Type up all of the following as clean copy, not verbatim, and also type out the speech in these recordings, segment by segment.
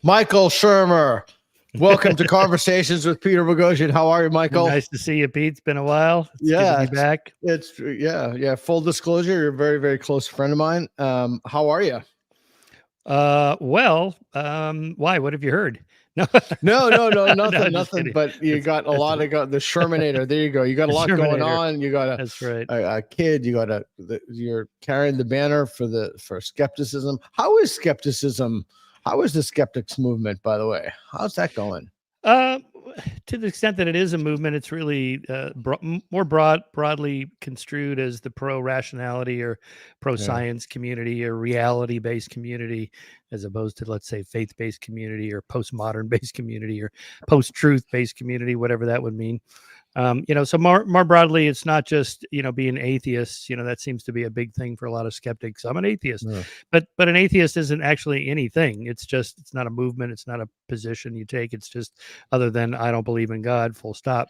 Michael Shermer. Welcome to Conversations with Peter Boghossian. How are you, Michael? Nice to see you, Pete. It's been a while. It's good to be back. Yeah. Full disclosure, you're a very, very close friend of mine. How are you? Why? What have you heard? No, nothing. But you got a lot of the Shermanator. There you go. You got a lot going on. You got that's right. A kid. You got you're carrying the banner for skepticism. How is skepticism? How is the skeptics movement, by the way? How's that going? To the extent that it is a movement, it's really more broadly construed as the pro-rationality or pro-science community or reality-based community, as opposed to, let's say, faith-based community or postmodern-based community or post-truth-based community, whatever that would mean. So more broadly, it's not just, being atheists, that seems to be a big thing for a lot of skeptics. I'm an atheist, but an atheist isn't actually anything. It's not a movement. It's not a position you take. It's just other than I don't believe in God, full stop.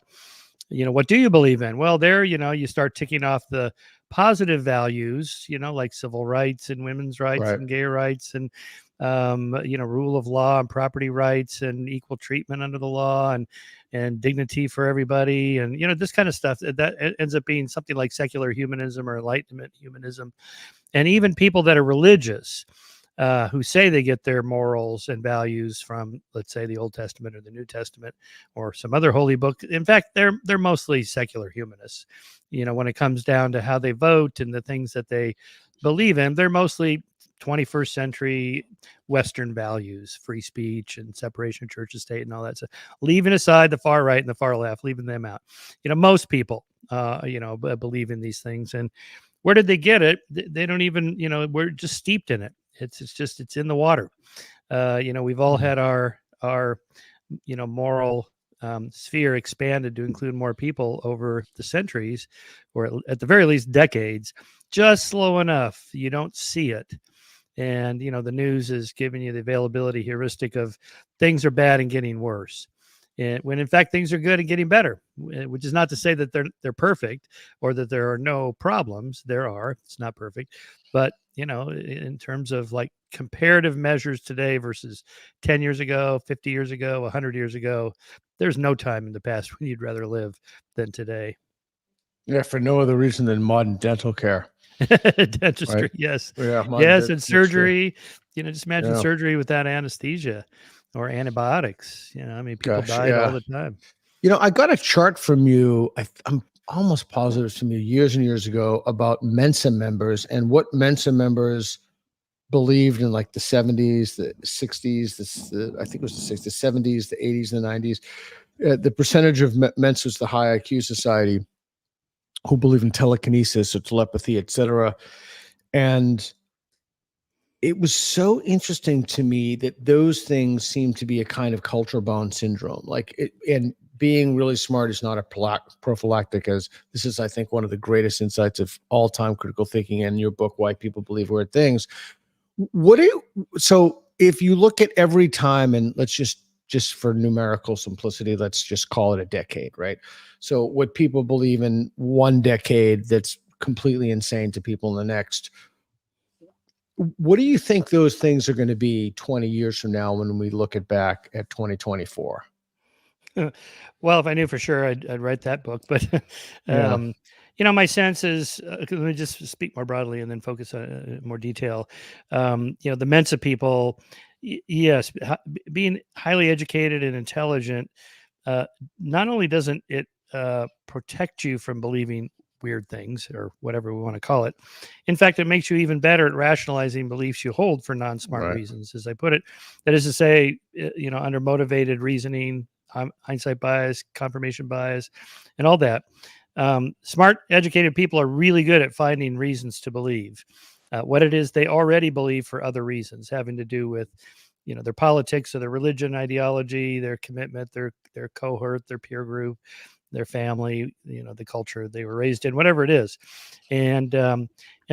What do you believe in? Well, there, you start ticking off the positive values, like civil rights and women's rights and gay rights and, rule of law and property rights and equal treatment under the law and dignity for everybody. And, this kind of stuff that ends up being something like secular humanism or enlightenment humanism. And even people that are religious, who say they get their morals and values from, let's say, the Old Testament or the New Testament or some other holy book. In fact, they're mostly secular humanists. When it comes down to how they vote and the things that they believe in, they're mostly 21st century Western values, free speech and separation of church and state and all that stuff, leaving aside the far right and the far left, leaving them out. Most people, believe in these things. And where did they get it? They don't even, we're just steeped in it. It's in the water. We've all had our moral sphere expanded to include more people over the centuries, or at the very least decades, just slow enough. You don't see it. And, the news is giving you the availability heuristic of things are bad and getting worse. And when in fact things are good and getting better, which is not to say that they're perfect or that there are no problems. There are. It's not perfect. But, in terms of like comparative measures today versus 10 years ago, 50 years ago, 100 years ago, there's no time in the past when you'd rather live than today. Yeah, for no other reason than modern dental care. Dentistry, right? Yes. Yes, and surgery. Just imagine surgery without anesthesia or antibiotics. People died all the time. I got a chart from you. I'm almost positive from you years and years ago about Mensa members and what Mensa members believed in, like the 70s, the 60s, I think it was the 60s, the 70s, the 80s, and the 90s. The percentage of Mensas, the high IQ society, who believe in telekinesis or telepathy, etc. And it was so interesting to me that those things seem to be a kind of culture bound syndrome. And being really smart is not a prophylactic, as this is, I think, one of the greatest insights of all time critical thinking in your book, Why People Believe Weird Things. So if you look at every time, and let's just for numerical simplicity, let's just call it a decade, right? So what people believe in one decade that's completely insane to people in the next. What do you think those things are going to be 20 years from now when we look back at 2024? Well, if I knew for sure, I'd write that book. But, my sense is, let me just speak more broadly and then focus on more detail. The Mensa people, yes, being highly educated and intelligent, not only doesn't it protect you from believing weird things or whatever we want to call it. In fact, it makes you even better at rationalizing beliefs you hold for non-smart reasons, as I put it. That is to say, under motivated reasoning, hindsight bias, confirmation bias, and all that. Smart, educated people are really good at finding reasons to believe what it is they already believe for other reasons, having to do with, their politics or their religion, ideology, their commitment, their cohort, their peer group, their family, the culture they were raised in, whatever it is. And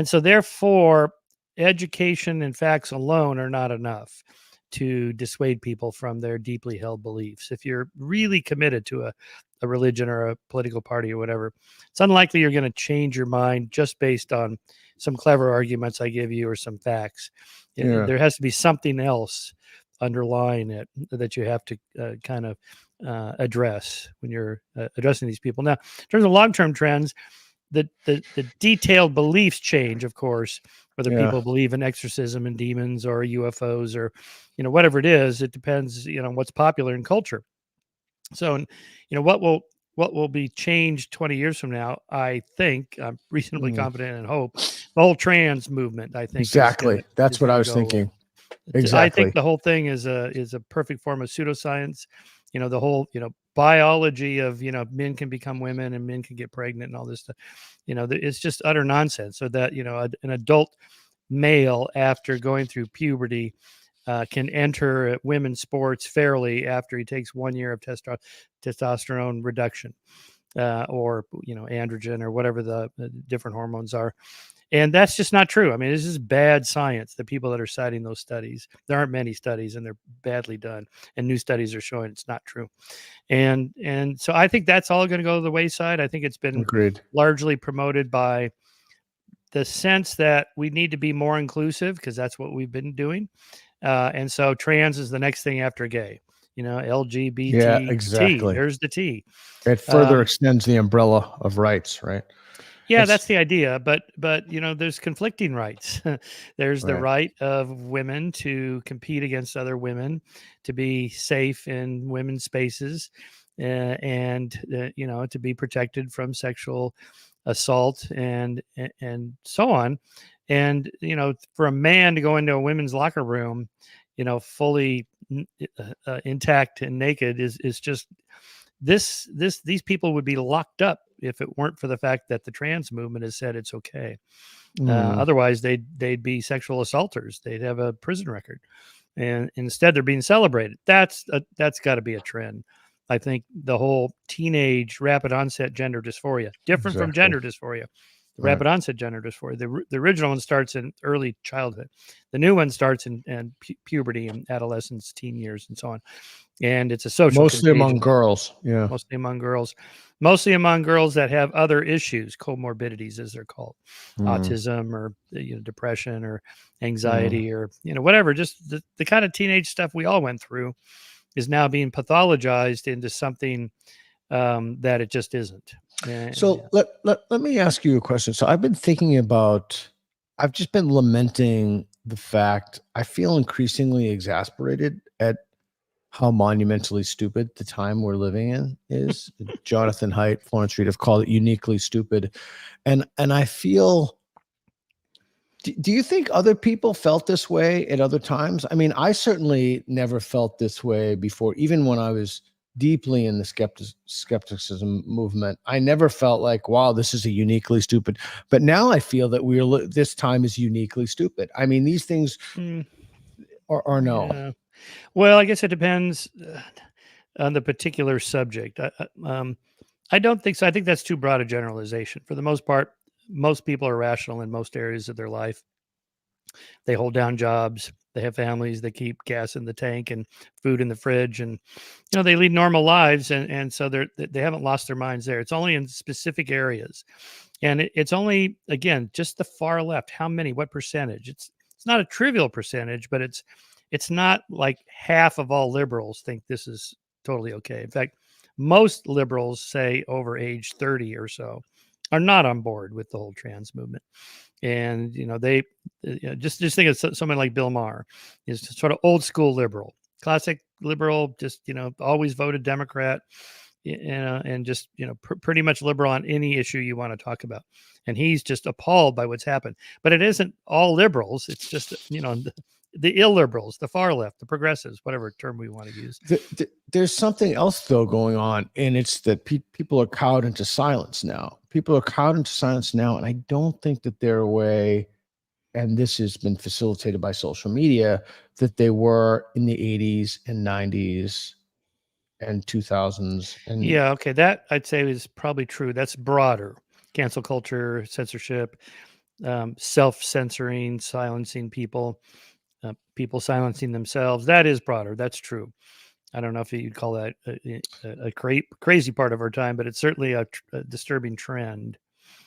so therefore, education and facts alone are not enough to dissuade people from their deeply held beliefs. If you're really committed to a religion or a political party or whatever, it's unlikely you're going to change your mind just based on some clever arguments I give you or some facts. There has to be something else underlying it that you have to kind of address when you're addressing these people. Now, in terms of long-term trends, the detailed beliefs change, of course, whether Yeah. people believe in exorcism and demons or UFOs or, whatever it is. It depends, what's popular in culture. So, what will be changed 20 years from now, I think, I'm reasonably confident and hope, the whole trans movement, I think, Exactly. That's what I was go away. thinking. I Exactly. think the whole thing is a perfect form of pseudoscience. The whole, biology of, men can become women and men can get pregnant and all this stuff. It's just utter nonsense. So that, an adult male after going through puberty can enter women's sports fairly after he takes 1 year of testosterone reduction or, androgen or whatever the different hormones are. And that's just not true. I mean, this is bad science, the people that are citing those studies. There aren't many studies and they're badly done. And new studies are showing it's not true. And so I think that's all going to go to the wayside. I think it's been Agreed. largely promoted by the sense that we need to be more inclusive because that's what we've been doing. And so trans is the next thing after gay, LGBT. Yeah, exactly. There's the T. It further extends the umbrella of rights, right? Yeah, that's the idea. But there's conflicting rights. There's the Right. right of women to compete against other women, to be safe in women's spaces, and to be protected from sexual assault and so on. And for a man to go into a women's locker room, fully intact and naked is just these people would be locked up if it weren't for the fact that the trans movement has said it's okay. Otherwise, they'd be sexual assaulters. They'd have a prison record, and instead they're being celebrated. That's got to be a trend. I think the whole teenage rapid onset gender dysphoria, different from gender dysphoria. Right. Rapid onset gender dysphoria. The original one starts in early childhood. The new one starts in puberty and adolescence, teen years, and so on. And it's a social Mostly contagion. among girls. Yeah. Mostly among girls that have other issues, comorbidities as they're called, autism or depression or anxiety or whatever. Just the kind of teenage stuff we all went through is now being pathologized into something that it just isn't. So let me ask you a question. So I've been thinking about, I've just been lamenting the fact I feel increasingly exasperated at how monumentally stupid the time we're living in is. Jonathan Haidt, Florence Reed have called it uniquely stupid. And I feel, do you think other people felt this way at other times? I mean, I certainly never felt this way before, even when I was deeply in the skepticism movement. I never felt like, wow, this is a uniquely stupid. But now I feel that this time is uniquely stupid. I mean, these things are no. Yeah. Well, I guess it depends on the particular subject. I don't think so. I think that's too broad a generalization. For the most part, most people are rational in most areas of their life. They hold down jobs. They have families. They keep gas in the tank and food in the fridge, and they lead normal lives. And so they haven't lost their minds there. It's only in specific areas, and it's only, again, just the far left. How many? What percentage? It's not a trivial percentage, but it's not like half of all liberals think this is totally okay. In fact, most liberals, say over age 30 or so, are not on board with the whole trans movement. And, they just think of someone like Bill Maher is sort of old school liberal, classic liberal, just, always voted Democrat, and just, pretty much liberal on any issue you want to talk about. And he's just appalled by what's happened. But it isn't all liberals. It's just, the illiberals, the far left, the progressives, whatever term we want to use. There's something else, though, going on, and it's that people are cowed into silence now. People are cowed into silence now, and I don't think that they're away, and this has been facilitated by social media, that they were in the 80s and 90s and 2000s. And yeah, okay, that I'd say is probably true. That's broader. Cancel culture, censorship, self-censoring, silencing people. People silencing themselves. That is broader. That's true. I don't know if you'd call that a crazy part of our time, but it's certainly a disturbing trend.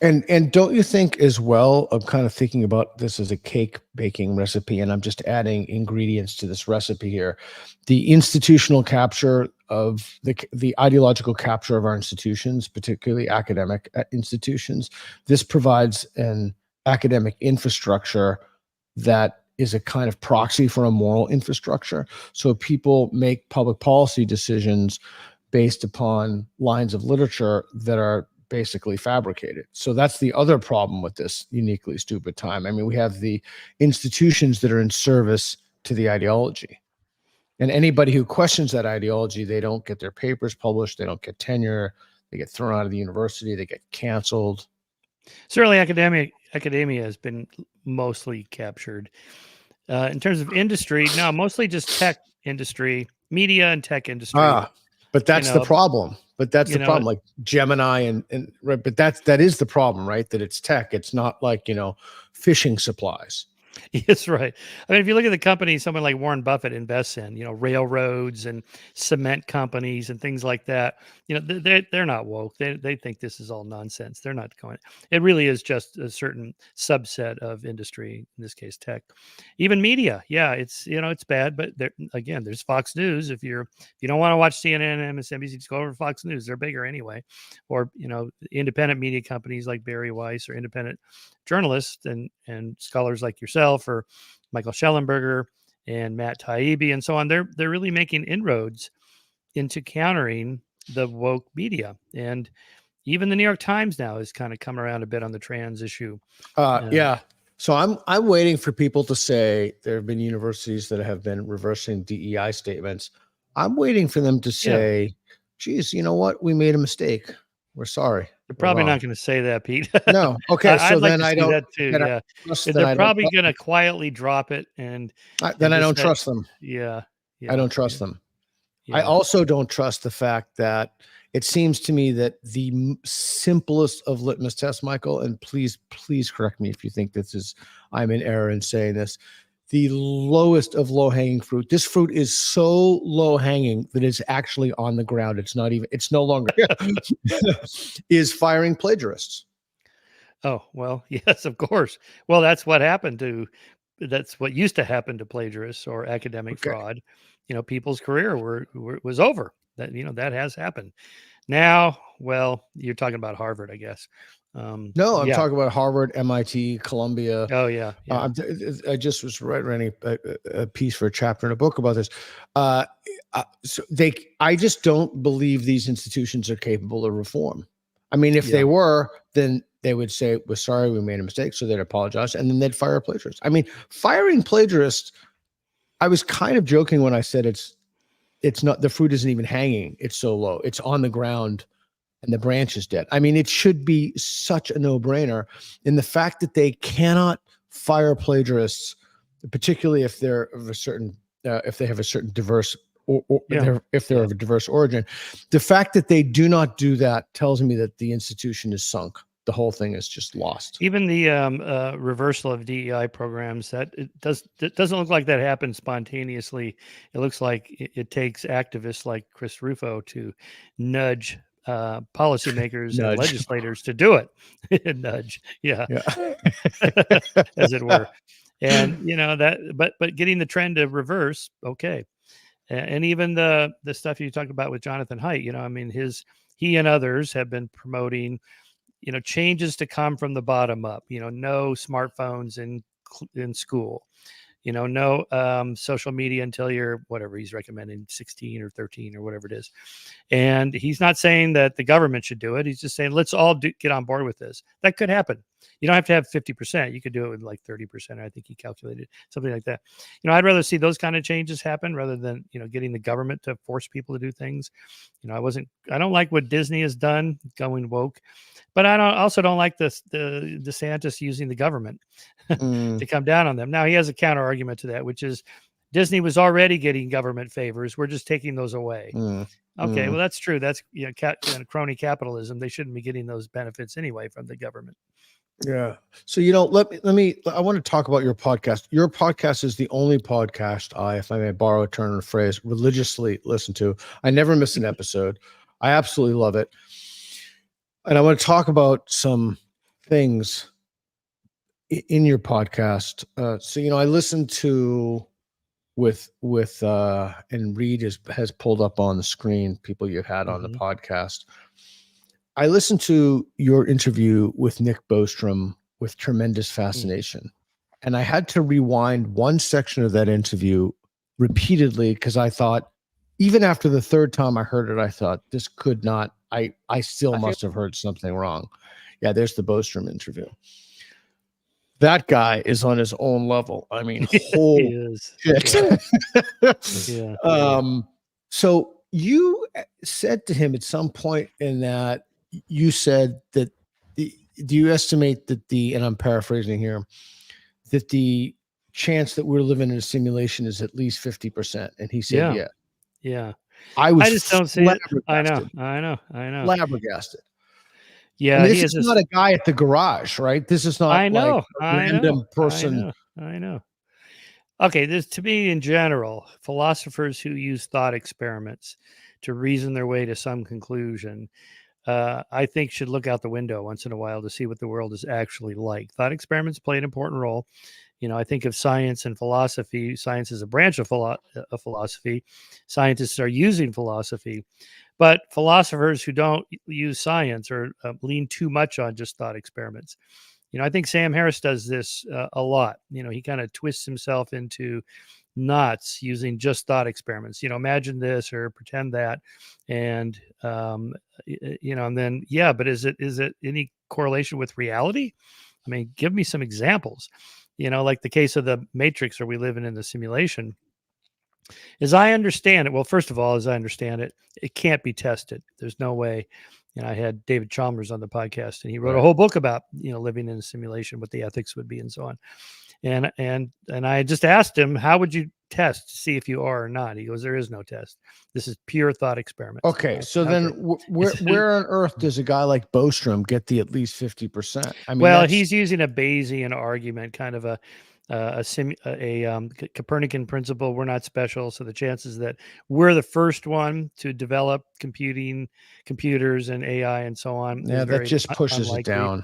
And don't you think as well, I'm kind of thinking about this as a cake baking recipe, and I'm just adding ingredients to this recipe here. The institutional capture of the ideological capture of our institutions, particularly academic institutions, this provides an academic infrastructure that is a kind of proxy for a moral infrastructure. So people make public policy decisions based upon lines of literature that are basically fabricated. So that's the other problem with this uniquely stupid time. I mean, we have the institutions that are in service to the ideology. And anybody who questions that ideology, they don't get their papers published, they don't get tenure, they get thrown out of the university, they get canceled. Certainly academia has been mostly captured. In terms of industry, no, mostly just tech industry, media and tech industry. But that's the problem. But that's the problem, like Gemini and right. But that is the problem, right? That it's tech. It's not like, fishing supplies. That's right. I mean, if you look at the companies someone like Warren Buffett invests in, railroads and cement companies and things like that, they're not woke. They think this is all nonsense. They're not going. It really is just a certain subset of industry, in this case, tech. Even media, yeah, it's it's bad, but there's Fox News. If you don't want to watch CNN and MSNBC, just go over to Fox News. They're bigger anyway. Or independent media companies like Barry Weiss, or independent journalists and scholars like yourself or Michael Shellenberger and Matt Taibbi and so on. They're really making inroads into countering the woke media. And even the New York Times now has kind of come around a bit on the trans issue. Yeah. So I'm waiting for people to say there have been universities that have been reversing DEI statements. I'm waiting for them to say, geez, you know what? We made a mistake. We're sorry. They're probably not going to say that, Pete. No. Okay. So then I don't. That too. Yeah. They're probably going to quietly drop it, and then I don't trust them. Yeah. I don't trust them. Yeah. I also don't trust the fact that it seems to me that the simplest of litmus tests, Michael, and please correct me if you think I'm in error in saying this. The lowest of low-hanging fruit. This fruit is so low-hanging that it's actually on the ground. It's no longer is firing plagiarists. Oh, well, yes, of course. Well, that's what used to happen to plagiarists or academic fraud. People's career was over. That has happened. Now, well, you're talking about Harvard, I guess. No, I'm talking about Harvard, MIT, Columbia. Oh yeah. I just was writing a piece for a chapter in a book about this. I just don't believe these institutions are capable of reform. I mean, if they were, then they would say, "We're sorry, we made a mistake," so they'd apologize, and then they'd fire plagiarists. I mean, firing plagiarists. I was kind of joking when I said it's not, the fruit isn't even hanging. It's so low. It's on the ground. And the branch is dead. I mean, it should be such a no-brainer. And the fact that they cannot fire plagiarists, particularly if they're of a certain, if they have a certain diverse, if they're of a diverse origin, the fact that they do not do that tells me that the institution is sunk. The whole thing is just lost. Even the reversal of DEI programs, it doesn't look like that happens spontaneously. It looks like it takes activists like Chris Rufo to nudge policymakers and legislators to do it. Nudge, yeah. As it were. And but getting the trend to reverse, okay. And even the stuff you talked about with Jonathan Haidt, I mean, he and others have been promoting changes to come from the bottom up, no smartphones in school, no social media until you're whatever he's recommending, 16 or 13 or whatever it is. And he's not saying that the government should do it. He's just saying, let's all get on board with this. That could happen. You don't have to have 50%. You could do it with like 30%. I think he calculated something like that. I'd rather see those kind of changes happen rather than, getting the government to force people to do things. I don't like what Disney has done going woke, but I also don't like the DeSantis using the government to come down on them. Now he has a counter argument to that, which is Disney was already getting government favors. We're just taking those away. Okay. Well, that's true. That's, crony capitalism. They shouldn't be getting those benefits anyway from the government. Yeah. So, I want to talk about your podcast. Your podcast is the only podcast if I may borrow a turn of phrase, religiously listen to. I never miss an episode. I absolutely love it. And I want to talk about some things in your podcast. So, I listened to and Reed has pulled up on the screen people you had on the podcast. I listened to your interview with Nick Bostrom with tremendous fascination. And I had to rewind one section of that interview repeatedly because I thought, even after the third time I heard it, I thought this could not, I still must have heard something wrong. Yeah, there's the Bostrom interview. That guy is on his own level. I mean, holy shit. Yeah. So you said to him at some point in that, you said that do you estimate that and I'm paraphrasing here, that the chance that we're living in a simulation is at least 50%? And he said, yeah. Yeah. I just don't see it. I know. Flabbergasted. Yeah. And this is not a guy at the garage, right? This is not like a random person. I know. Okay. To me, in general, philosophers who use thought experiments to reason their way to some conclusion, I think should look out the window once in a while to see what the world is actually like. Thought experiments play an important role. I think of science and philosophy. Science is a branch of philosophy. Scientists are using philosophy, but philosophers who don't use science or lean too much on just thought experiments. I think Sam Harris does this a lot. He kind of twists himself into knots using just thought experiments. Imagine this or pretend that, and and then but is it any correlation with reality? I mean, give me some examples. Like the case of the Matrix, where we live in the simulation. As I understand it, well, first of all, as I understand it, it can't be tested. There's no way. I had David Chalmers on the podcast, and he wrote a whole book about living in a simulation, what the ethics would be, and so on. And I just asked him, how would you test to see if you are or not? He goes, there is no test. This is pure thought experiment. Okay, so then where on earth does a guy like Bostrom get the at least 50%? I mean, well, he's using a Bayesian argument, kind of a Copernican principle. We're not special, so the chances that we're the first one to develop computers and AI and so on, that just pushes it down.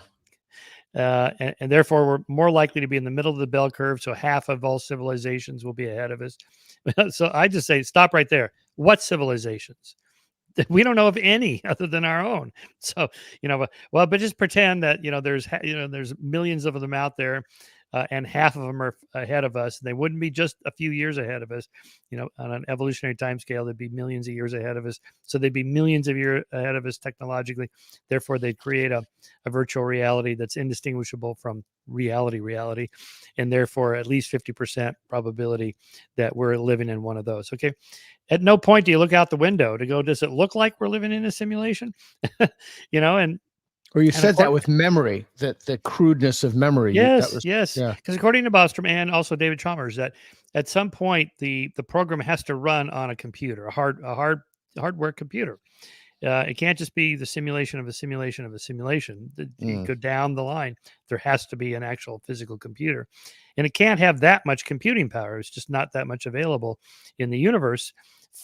And therefore, we're more likely to be in the middle of the bell curve. So half of all civilizations will be ahead of us. So I just say, stop right there. What civilizations? We don't know of any other than our own. So, but just pretend that, there's millions of them out there. And half of them are ahead of us. They wouldn't be just a few years ahead of us. On an evolutionary time scale, they'd be millions of years ahead of us. So they'd be millions of years ahead of us technologically. Therefore, they'd create a virtual reality that's indistinguishable from reality. And therefore, at least 50% probability that we're living in one of those. Okay. At no point do you look out the window to go, does it look like we're living in a simulation? Or you said that with memory, that the crudeness of memory. Yes. Because according to Bostrom and also David Chalmers, that at some point the program has to run on a computer, a hardware computer. It can't just be the simulation of a simulation of a simulation. You go down the line, there has to be an actual physical computer, and it can't have that much computing power. It's just not that much available in the universe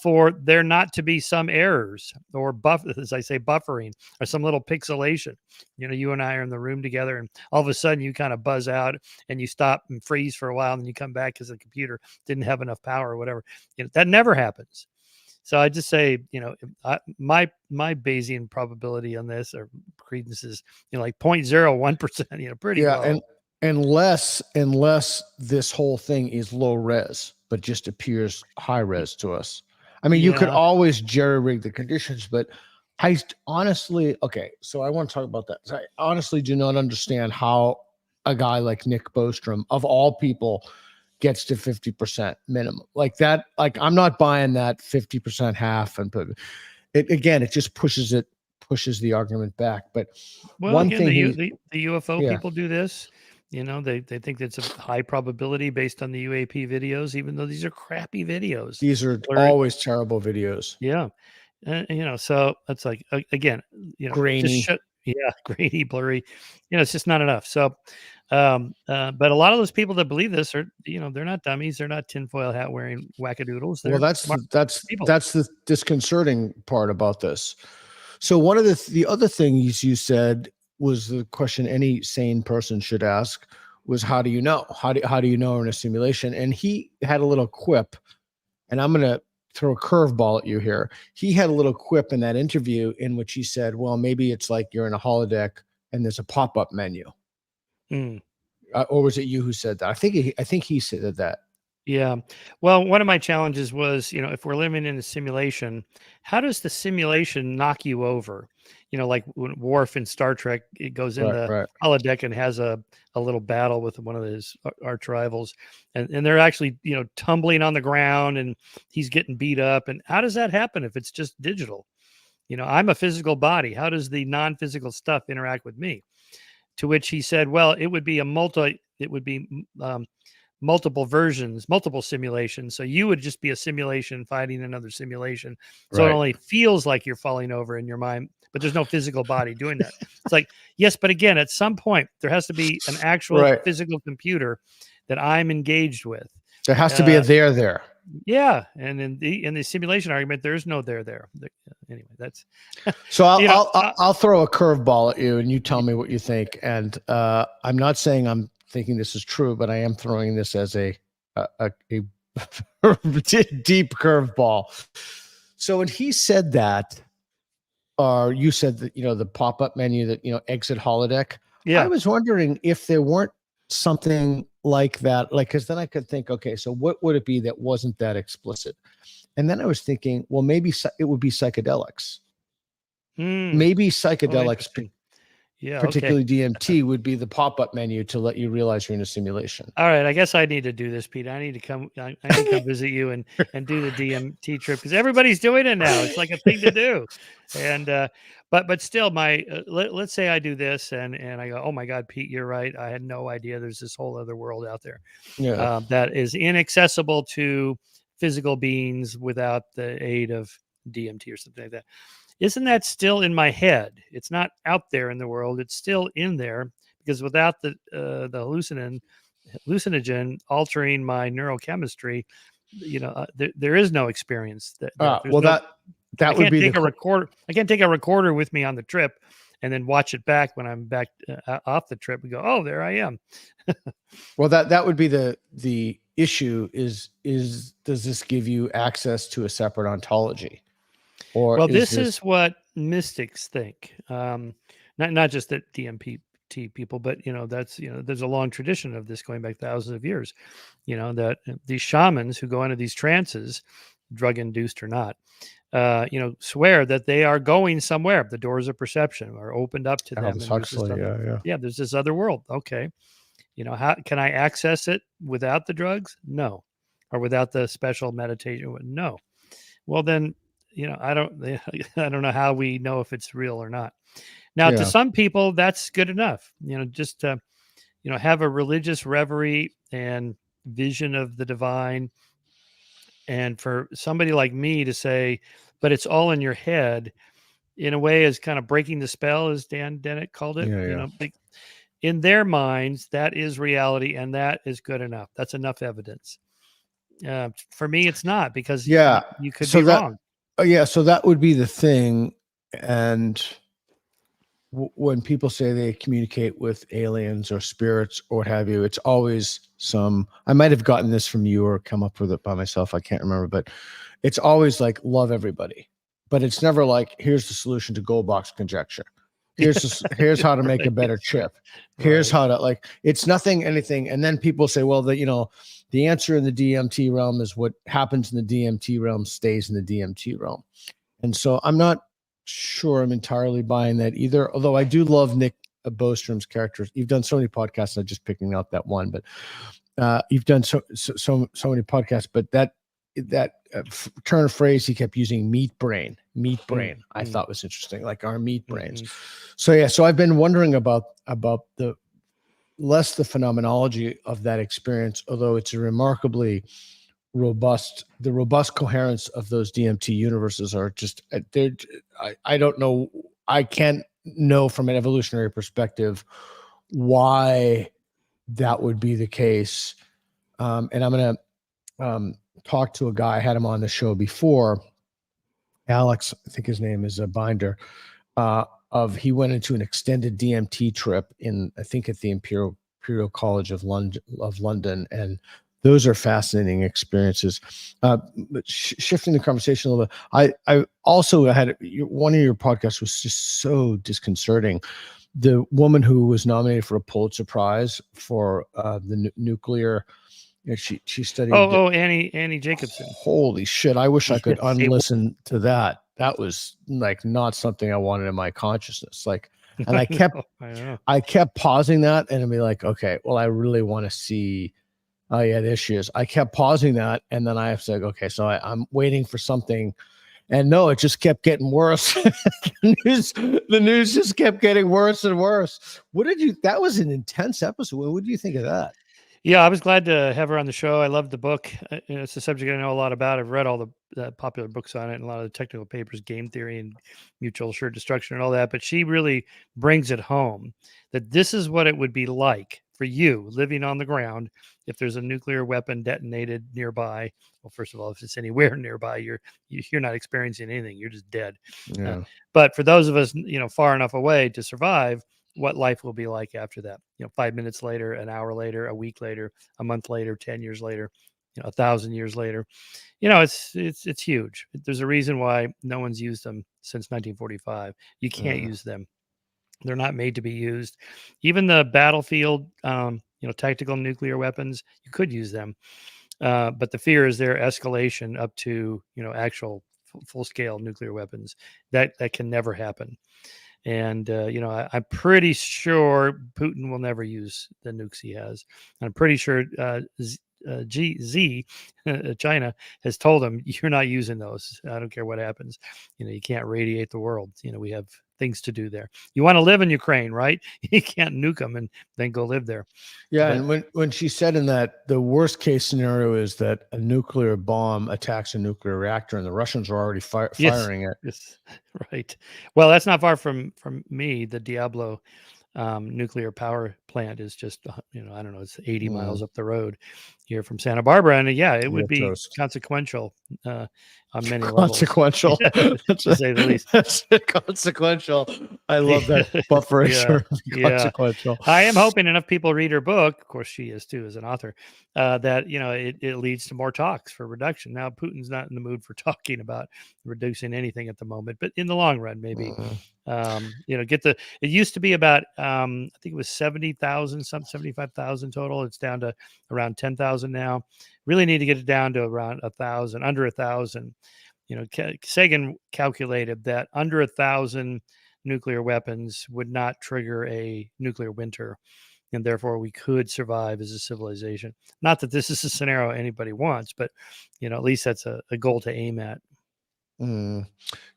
for there not to be some errors or buffering or some little pixelation. You and I are in the room together, and all of a sudden you kind of buzz out and you stop and freeze for a while, and then you come back because the computer didn't have enough power or whatever. That never happens. So I just say, my Bayesian probability on this or credence is, like 0.01%, pretty low. And unless this whole thing is low res, but just appears high res to us. I mean, you could always jerry rig the conditions, but I honestly, so I want to talk about that. So I honestly do not understand how a guy like Nick Bostrom, of all people, gets to 50% minimum like that. Like, I'm not buying that 50% half, and put it again. It just pushes the argument back. But one thing, the UFO people do this. They think that's a high probability based on the UAP videos, even though these are crappy videos. These are always terrible videos. Yeah. So that's like, again, grainy. Grainy, blurry, it's just not enough. So, but a lot of those people that believe this are, they're not dummies. They're not tinfoil hat wearing wackadoodles. Well, that's the disconcerting part about this. So one of the other things you said was the question any sane person should ask was, how do you know? How do you know in a simulation? And he had a little quip, and I'm going to throw a curveball at you here. He had a little quip in that interview in which he said, well, maybe it's like you're in a holodeck and there's a pop-up menu. Or was it you who said that? I think he said that. Yeah. Well, one of my challenges was, if we're living in a simulation, how does the simulation knock you over? Like when Worf in Star Trek, it goes in the holodeck and has a little battle with one of his arch rivals, and they're actually, tumbling on the ground and he's getting beat up. And how does that happen if it's just digital? I'm a physical body. How does the non-physical stuff interact with me? To which he said, well, it would be multiple versions, multiple simulations. So you would just be a simulation fighting another simulation. So It only feels like you're falling over in your mind, but there's no physical body doing that. It's like, yes, but again, at some point there has to be an actual physical computer that I'm engaged with. There has to be a there. Yeah, and in the simulation argument, there's no there. Anyway, that's so. I'll throw a curveball at you, and you tell me what you think. And I'm not saying I'm thinking this is true, but I am throwing this as a deep curveball. So when he said that, or you said that, the pop-up menu that, exit holodeck. Yeah. I was wondering if there weren't something like that, because then I could think, okay, so what would it be that wasn't that explicit? And then I was thinking, well, maybe it would be psychedelics. Maybe psychedelics, particularly DMT, would be the pop-up menu to let you realize you're in a simulation. All right, I guess I need to do this, Pete. I need to come visit you and do the DMT trip, because everybody's doing it now. It's like a thing to do. And but still, let's say I do this and I go, oh my God, Pete, you're right. I had no idea there's this whole other world out there that is inaccessible to physical beings without the aid of DMT or something like that. Isn't that still in my head? It's not out there in the world. It's still in there, because without the hallucinogen altering my neurochemistry, there is no experience. That would be a recorder. I can't take a recorder with me on the trip and then watch it back when I'm back off the trip and go, oh, there I am. Well, that would be the issue. Is does this give you access to a separate ontology? Or this is what mystics think. Not just that DMT people, but that's there's a long tradition of this going back thousands of years. That these shamans who go into these trances, drug induced or not, swear that they are going somewhere. The doors of perception are opened up to them. There's this other world. Okay, how can I access it without the drugs? No, or without the special meditation? No. Well, then. I don't know how we know if it's real or not. Now, to some people, that's good enough. Just to, have a religious reverie and vision of the divine. And for somebody like me to say, but it's all in your head, in a way, is kind of breaking the spell, as Dan Dennett called it. Like, in their minds, that is reality, and that is good enough. That's enough evidence. For me, it's not, because you could be wrong. So that would be the thing. And when people say they communicate with aliens or spirits or what have you, it's always I might have gotten this from you or come up with it by myself. I can't remember, but it's always like, love everybody. But it's never like, here's the solution to Goldbach's conjecture. Here's how to make a better chip. Here's how to, it's anything. And then people say, well, the answer in the DMT realm is what happens in the DMT realm stays in the DMT realm. And so I'm not sure I'm entirely buying that either. Although I do love Nick Bostrom's characters. You've done so many podcasts. I'm just picking out that one, but you've done so many podcasts, but that turn of phrase he kept using, meat brain, I thought was interesting, like our meat brains. So I've been wondering about the phenomenology of that experience, although it's a remarkably robust coherence of those DMT universes are just, I don't know, I can't know from an evolutionary perspective why that would be the case. And I'm going to talk to a guy, I had him on the show before, Alex, I think his name is Binder, he went into an extended DMT trip I think at the Imperial College of London, and those are fascinating experiences. But shifting the conversation a little bit, I also had one of your podcasts was just so disconcerting. The woman who was nominated for a Pulitzer Prize for the nuclear, she studied. Annie Jacobson. Holy shit! I wish I could Yes, unlisten to that. That was like not something I wanted in my consciousness. Like, and I kept pausing that and I'd be like, okay, well, I really want to see. Oh yeah, there she is. I kept pausing that, and then I have to like, okay, so I'm waiting for something, and no, it just kept getting worse. the news just kept getting worse and worse. That was an intense episode. What do you think of that? Yeah, I was glad to have her on the show. I loved the book. It's a subject I know a lot about. I've read all the popular books on it and a lot of the technical papers, game theory and mutual assured destruction and all that. But she really brings it home that this is what it would be like for you living on the ground if there's a nuclear weapon detonated nearby. Well, first of all, if it's anywhere nearby, you're not experiencing anything. You're just dead. Yeah. But for those of us, far enough away to survive, what life will be like after that. 5 minutes later, an hour later, a week later, a month later, 10 years later, 1,000 years later. It's huge. There's a reason why no one's used them since 1945. You can't use them. They're not made to be used. Even the battlefield, tactical nuclear weapons, you could use them. But the fear is their escalation up to, actual full scale nuclear weapons. That can never happen. And, I'm pretty sure Putin will never use the nukes he has. I'm pretty sure China has told him, you're not using those. I don't care what happens. You can't radiate the world. We have things to do there. You want to live in Ukraine, right? You can't nuke them and then go live there. Yeah. And when she said in that the worst case scenario is that a nuclear bomb attacks a nuclear reactor and the Russians are already firing it. Yes, right. Well, that's not far from me. The Diablo nuclear power plant is just, I don't know, it's 80 miles up the road here from Santa Barbara. And it would be consequential on many levels. Consequential, to say the least. That's consequential. I love that buffer. Consequential. I am hoping enough people read her book. Of course, she is too as an author. That it leads to more talks for reduction. Now, Putin's not in the mood for talking about reducing anything at the moment, but in the long run, maybe. It used to be about I think it was 70,000, 75,000 total. It's down to around 10,000 now. Really need to get it down to around 1,000, under 1,000. Sagan calculated that under 1,000 nuclear weapons would not trigger a nuclear winter, and therefore we could survive as a civilization. Not that this is a scenario anybody wants, but at least that's a goal to aim at. You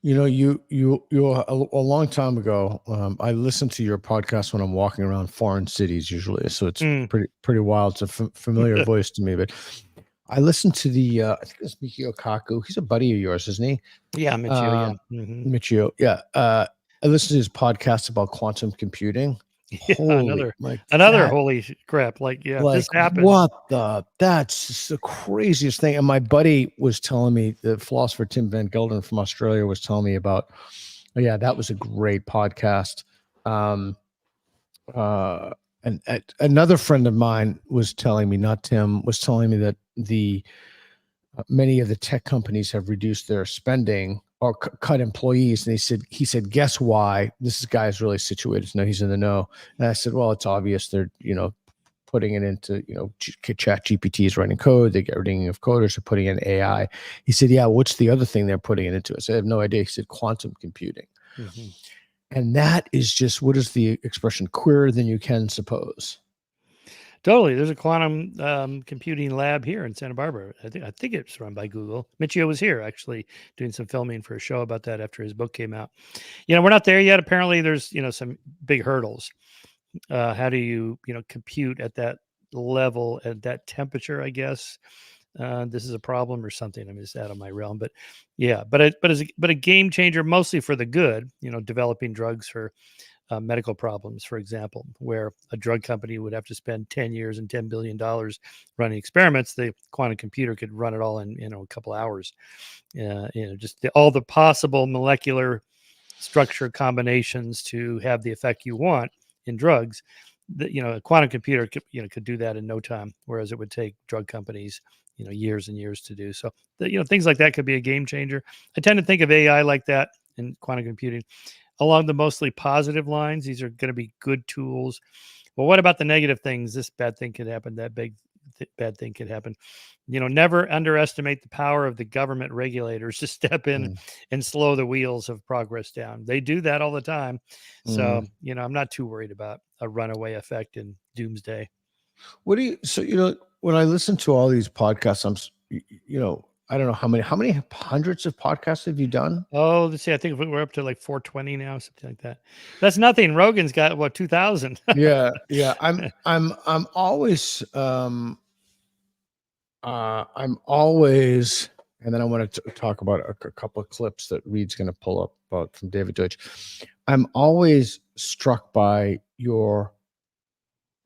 a long time ago, I listened to your podcast when I'm walking around foreign cities usually, so it's pretty wild. It's a familiar voice to me, but I listened to I think it's Michio Kaku. He's a buddy of yours, isn't he? Yeah, Michio. Michio, yeah. I listened to his podcast about quantum computing. Holy crap! This happened. That's just the craziest thing. And my buddy was telling me, the philosopher Tim Van Gelder from Australia was telling me about. That was a great podcast. And another friend of mine was telling me, not Tim, was telling me that many of the tech companies have reduced their spending or cut employees. And he said, guess why? This guy is really situated to know, he's in the know. And I said, well, it's obvious they're, putting it into, Chat GPT is writing code. They get rid of coders, are putting in AI. He said, yeah, what's the other thing they're putting it into? I said, I have no idea. He said, quantum computing. And that is just, what is the expression? Queerer than you can suppose. Totally. There's a quantum computing lab here in Santa Barbara. I think it's run by Google. Michio was here actually doing some filming for a show about that after his book came out. We're not there yet. Apparently there's, some big hurdles. How do you, compute at that level, at that temperature, I guess. This is a problem or something. I'm just out of my realm, but yeah, but a game changer, mostly for the good, developing drugs for medical problems, for example, where a drug company would have to spend 10 years and $10 billion running experiments. The quantum computer could run it all in, a couple hours. Just all the possible molecular structure combinations to have the effect you want in drugs. A quantum computer could do that in no time, whereas it would take drug companies years and years to do. So things like that could be a game changer. I tend to think of AI like that in quantum computing along the mostly positive lines. These are going to be good tools. Well, what about the negative things? This bad thing could happen, that bad thing could happen. Never underestimate the power of the government regulators to step in and slow the wheels of progress down. They do that all the time. So, I'm not too worried about a runaway effect in doomsday. When I listen to all these podcasts, I don't know how many hundreds of podcasts have you done? Oh, let's see. I think we're up to like 420 now, something like that. That's nothing. Rogan's got 2,000. Yeah. I'm always, and then I want to talk about a couple of clips that Reed's going to pull up about from David Deutsch. I'm always struck by your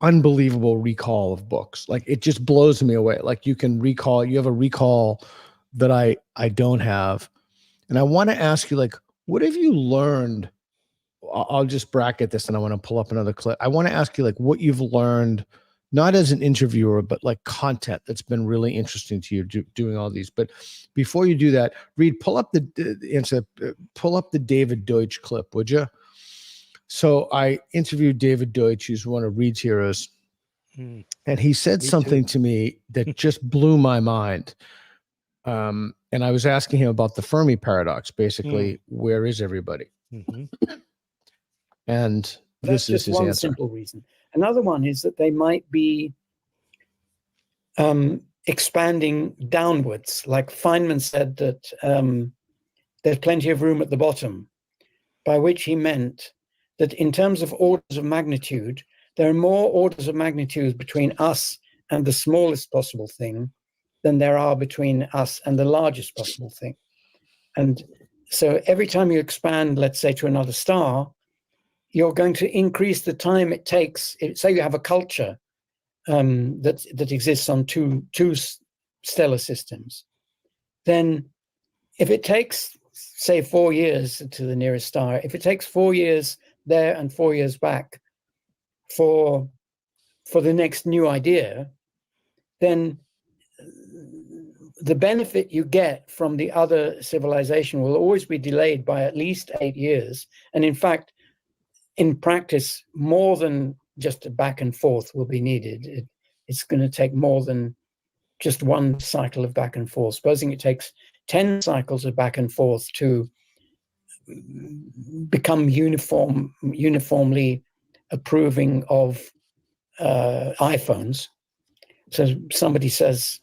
unbelievable recall of books. Like, it just blows me away. Like, you have a recall that I don't have. And I want to ask you, like, what have you learned? I'll just bracket this and I want to pull up another clip. I want to ask you, like, what you've learned, not as an interviewer, but like content that's been really interesting to you doing all these. But before you do that, Reed, pull up the David Deutsch clip, would you? So I interviewed David Deutsch, who's one of Reed's heroes. And he said something to me that just blew my mind. And I was asking him about the Fermi Paradox, basically, where is everybody? And that's this is his one answer. Simple reason. Another one is that they might be expanding downwards. Like Feynman said that there's plenty of room at the bottom, by which he meant that in terms of orders of magnitude, there are more orders of magnitude between us and the smallest possible thing than there are between us and the largest possible thing. And so every time you expand, let's say, to another star, you're going to increase the time it takes. Say you have a culture that exists on two stellar systems. Then if it takes, say, 4 years to the nearest star, if it takes 4 years there and 4 years back for the next new idea, then the benefit you get from the other civilization will always be delayed by at least 8 years. And in fact, in practice, more than just a back and forth will be needed. It's going to take more than just one cycle of back and forth. Supposing it takes 10 cycles of back and forth to become uniformly approving of iPhones. So somebody says,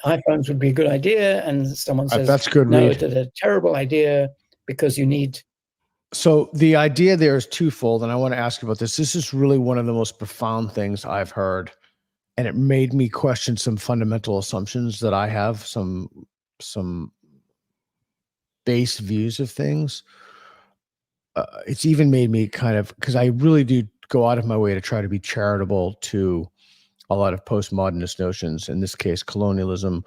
iPhones would be a good idea, and someone says, that's good, no, Reed. it's a terrible idea because you need. So the idea there is twofold, and I want to ask you about this. This is really one of the most profound things I've heard, and it made me question some fundamental assumptions that I have, some base views of things. It's even made me kind of, because I really do go out of my way to try to be charitable to a lot of postmodernist notions, in this case, colonialism.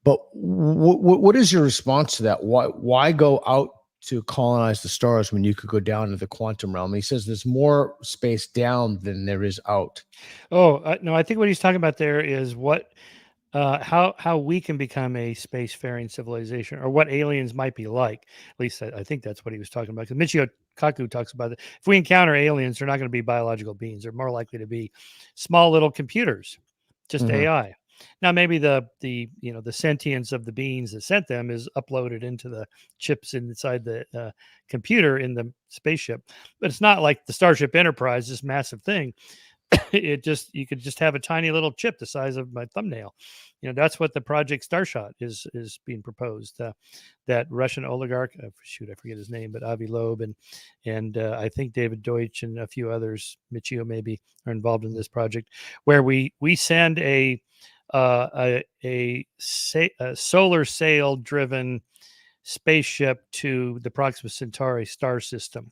But what is your response to that? Why go out to colonize the stars when you could go down to the quantum realm? He says there's more space down than there is out. Oh, no, I think what he's talking about there is how we can become a spacefaring civilization, or what aliens might be like. At least I think that's what he was talking about. Because Michio Kaku talks about it. If we encounter aliens, they're not going to be biological beings. They're more likely to be small little computers, just AI. Now, maybe the sentience of the beings that sent them is uploaded into the chips inside the computer in the spaceship, but it's not like the Starship Enterprise, this massive thing. You could just have a tiny little chip the size of my thumbnail. That's what the Project Starshot is being proposed. That Russian oligarch, I forget his name, but Avi Loeb and I think David Deutsch and a few others, Michio maybe, are involved in this project, where we send a solar sail driven spaceship to the Proxima Centauri star system.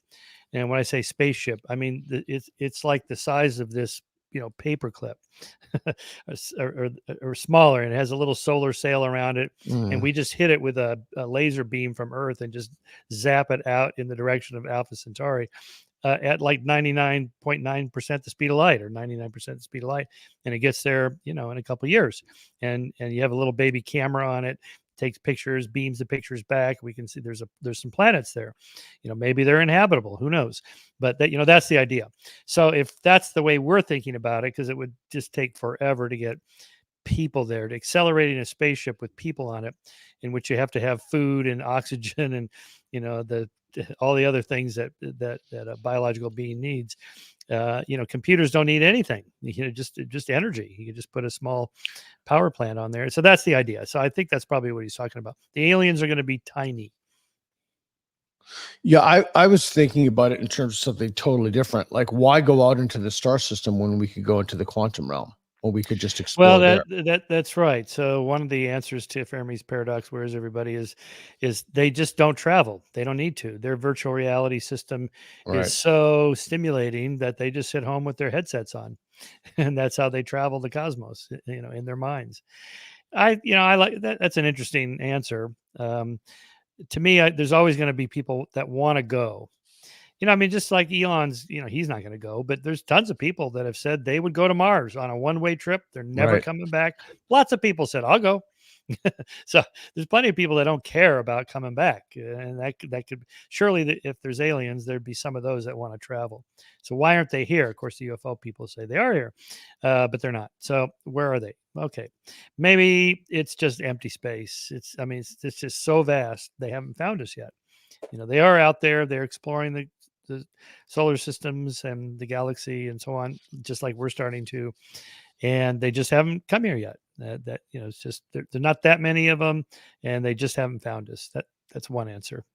And when I say spaceship, I mean it's like the size of this paperclip or smaller, and it has a little solar sail around it, and we just hit it with a laser beam from Earth and just zap it out in the direction of Alpha Centauri at like 99.9% the speed of light, or 99% the speed of light, and it gets there in a couple of years, and you have a little baby camera on it, takes pictures, beams the pictures back. We can see there's some planets there. Maybe they're inhabitable. Who knows? But that's the idea. So if that's the way we're thinking about it, because it would just take forever to get people there, to accelerating a spaceship with people on it, in which you have to have food and oxygen and all the other things that a biological being needs. Computers don't need anything. Just energy. You can just put a small power plant on there. So that's the idea. So I think that's probably what he's talking about. The aliens are going to be tiny. Yeah, I was thinking about it in terms of something totally different. Like, why go out into the star system when we could go into the quantum realm? Or we could just explore that's right. So one of the answers to Fermi's paradox, where is everybody, is they just don't travel. They don't need to. Their virtual reality system is so stimulating that they just sit home with their headsets on, and that's how they travel the cosmos, in their minds. I like that. That's an interesting answer. To me, there's always going to be people that want to go. Just like Elon's, he's not going to go, but there's tons of people that have said they would go to Mars on a one-way trip. They're never coming back. Lots of people said, I'll go. So there's plenty of people that don't care about coming back. And that could surely, if there's aliens, there'd be some of those that want to travel. So why aren't they here? Of course, the UFO people say they are here, but they're not. So where are they? Okay. Maybe it's just empty space. It's just so vast. They haven't found us yet. They are out there. They're exploring the solar systems and the galaxy and so on, just like we're starting to, and they just haven't come here yet. It's just there are not that many of them, and they just haven't found us. That's one answer.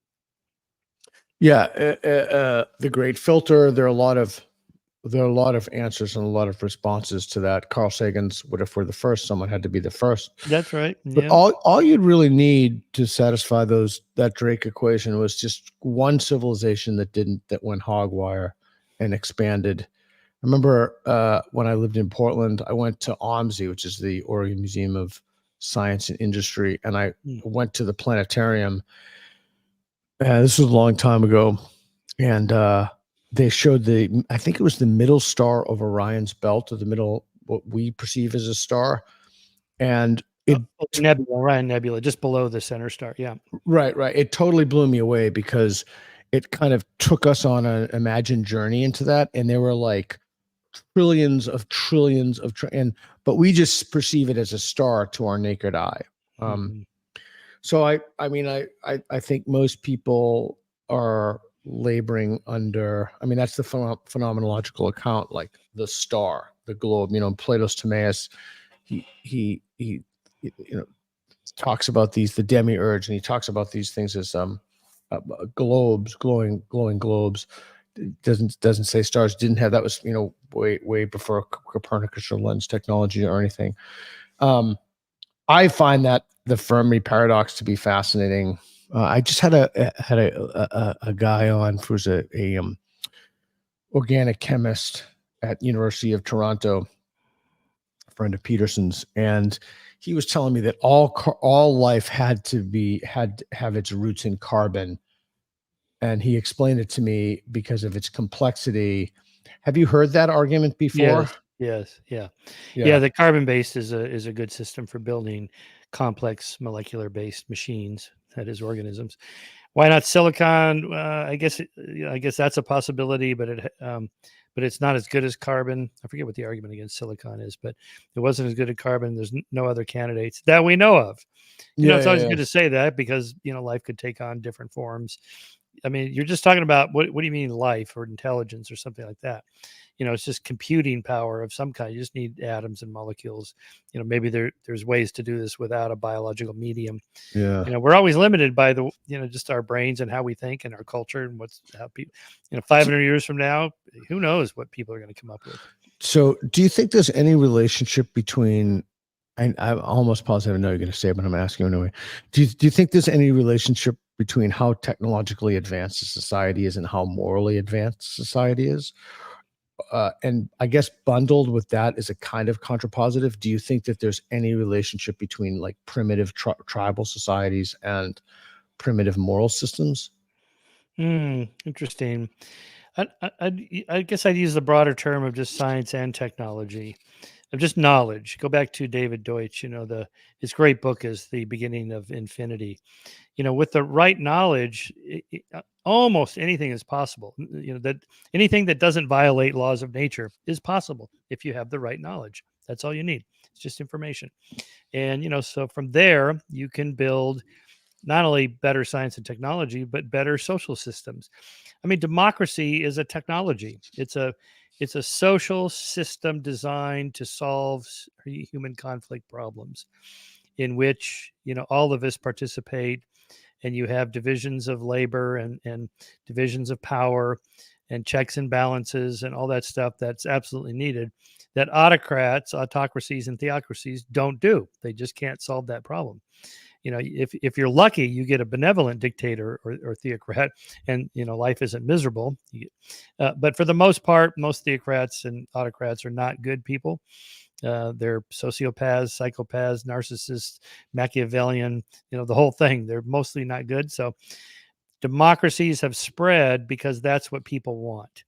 Yeah, the Great Filter. There are a lot of answers and a lot of responses to that. Carl Sagan's "What if we're the first?" Someone had to be the first. That's right. But all you'd really need to satisfy that Drake equation was just one civilization that went hog wire and expanded. I remember when I lived in Portland, I went to OMSI, which is the Oregon Museum of Science and Industry, and I went to the planetarium. This was a long time ago, and they showed I think it was the middle star of Orion's belt, or the middle, what we perceive as a star. And Orion Nebula, just below the center star. Yeah. Right. It totally blew me away because it kind of took us on an imagined journey into that. And there were like trillions of but we just perceive it as a star to our naked eye. So I think most people are laboring under, that's the phenomenological account, like the star, the globe. Plato's Timaeus, he talks about the demiurge, and he talks about these things as globes, glowing globes. Doesn't say stars. Didn't have that. Was way before Copernicus or lens technology or anything. I find that the Fermi Paradox to be fascinating. I just had a guy on who's a organic chemist at University of Toronto, a friend of Peterson's, and he was telling me that all life had to have its roots in carbon, and he explained it to me because of its complexity. Have you heard that argument before? Yes. Yeah. The carbon-based is a good system for building complex molecular-based machines. That is, organisms. Why not silicon? I guess that's a possibility, but it's not as good as carbon. I forget what the argument against silicon is, but it wasn't as good as carbon. There's no other candidates that we know of. It's always good to say that, because life could take on different forms. You're just talking about what do you mean life or intelligence or something like that? It's just computing power of some kind. You just need atoms and molecules. Maybe there's ways to do this without a biological medium. Yeah. We're always limited by just our brains and how we think and our culture and how people, 500 years from now, who knows what people are going to come up with. So do you think there's any relationship between, I'm almost positive I know you're going to say it, but I'm asking anyway. Do you think there's any relationship between how technologically advanced a society is and how morally advanced society is? and I guess bundled with that is a kind of contrapositive. Do you think that there's any relationship between like primitive tribal societies and primitive moral systems? Interesting. I guess I'd use the broader term of just science and technology, of just knowledge. Go back to David Deutsch. His great book is The Beginning of Infinity. With the right knowledge, almost anything is possible. That anything that doesn't violate laws of nature is possible if you have the right knowledge. That's all you need. It's just information. And so from there you can build not only better science and technology, but better social systems. I mean, democracy is a technology. It's a social system designed to solve human conflict problems, in which all of us participate, and you have divisions of labor and divisions of power and checks and balances and all that stuff that's absolutely needed, that autocracies and theocracies don't do. They just can't solve that problem. If you're lucky, you get a benevolent dictator or theocrat, and life isn't miserable. But for the most part, most theocrats and autocrats are not good people. They're sociopaths, psychopaths, narcissists, Machiavellian, the whole thing. They're mostly not good. So democracies have spread because that's what people want.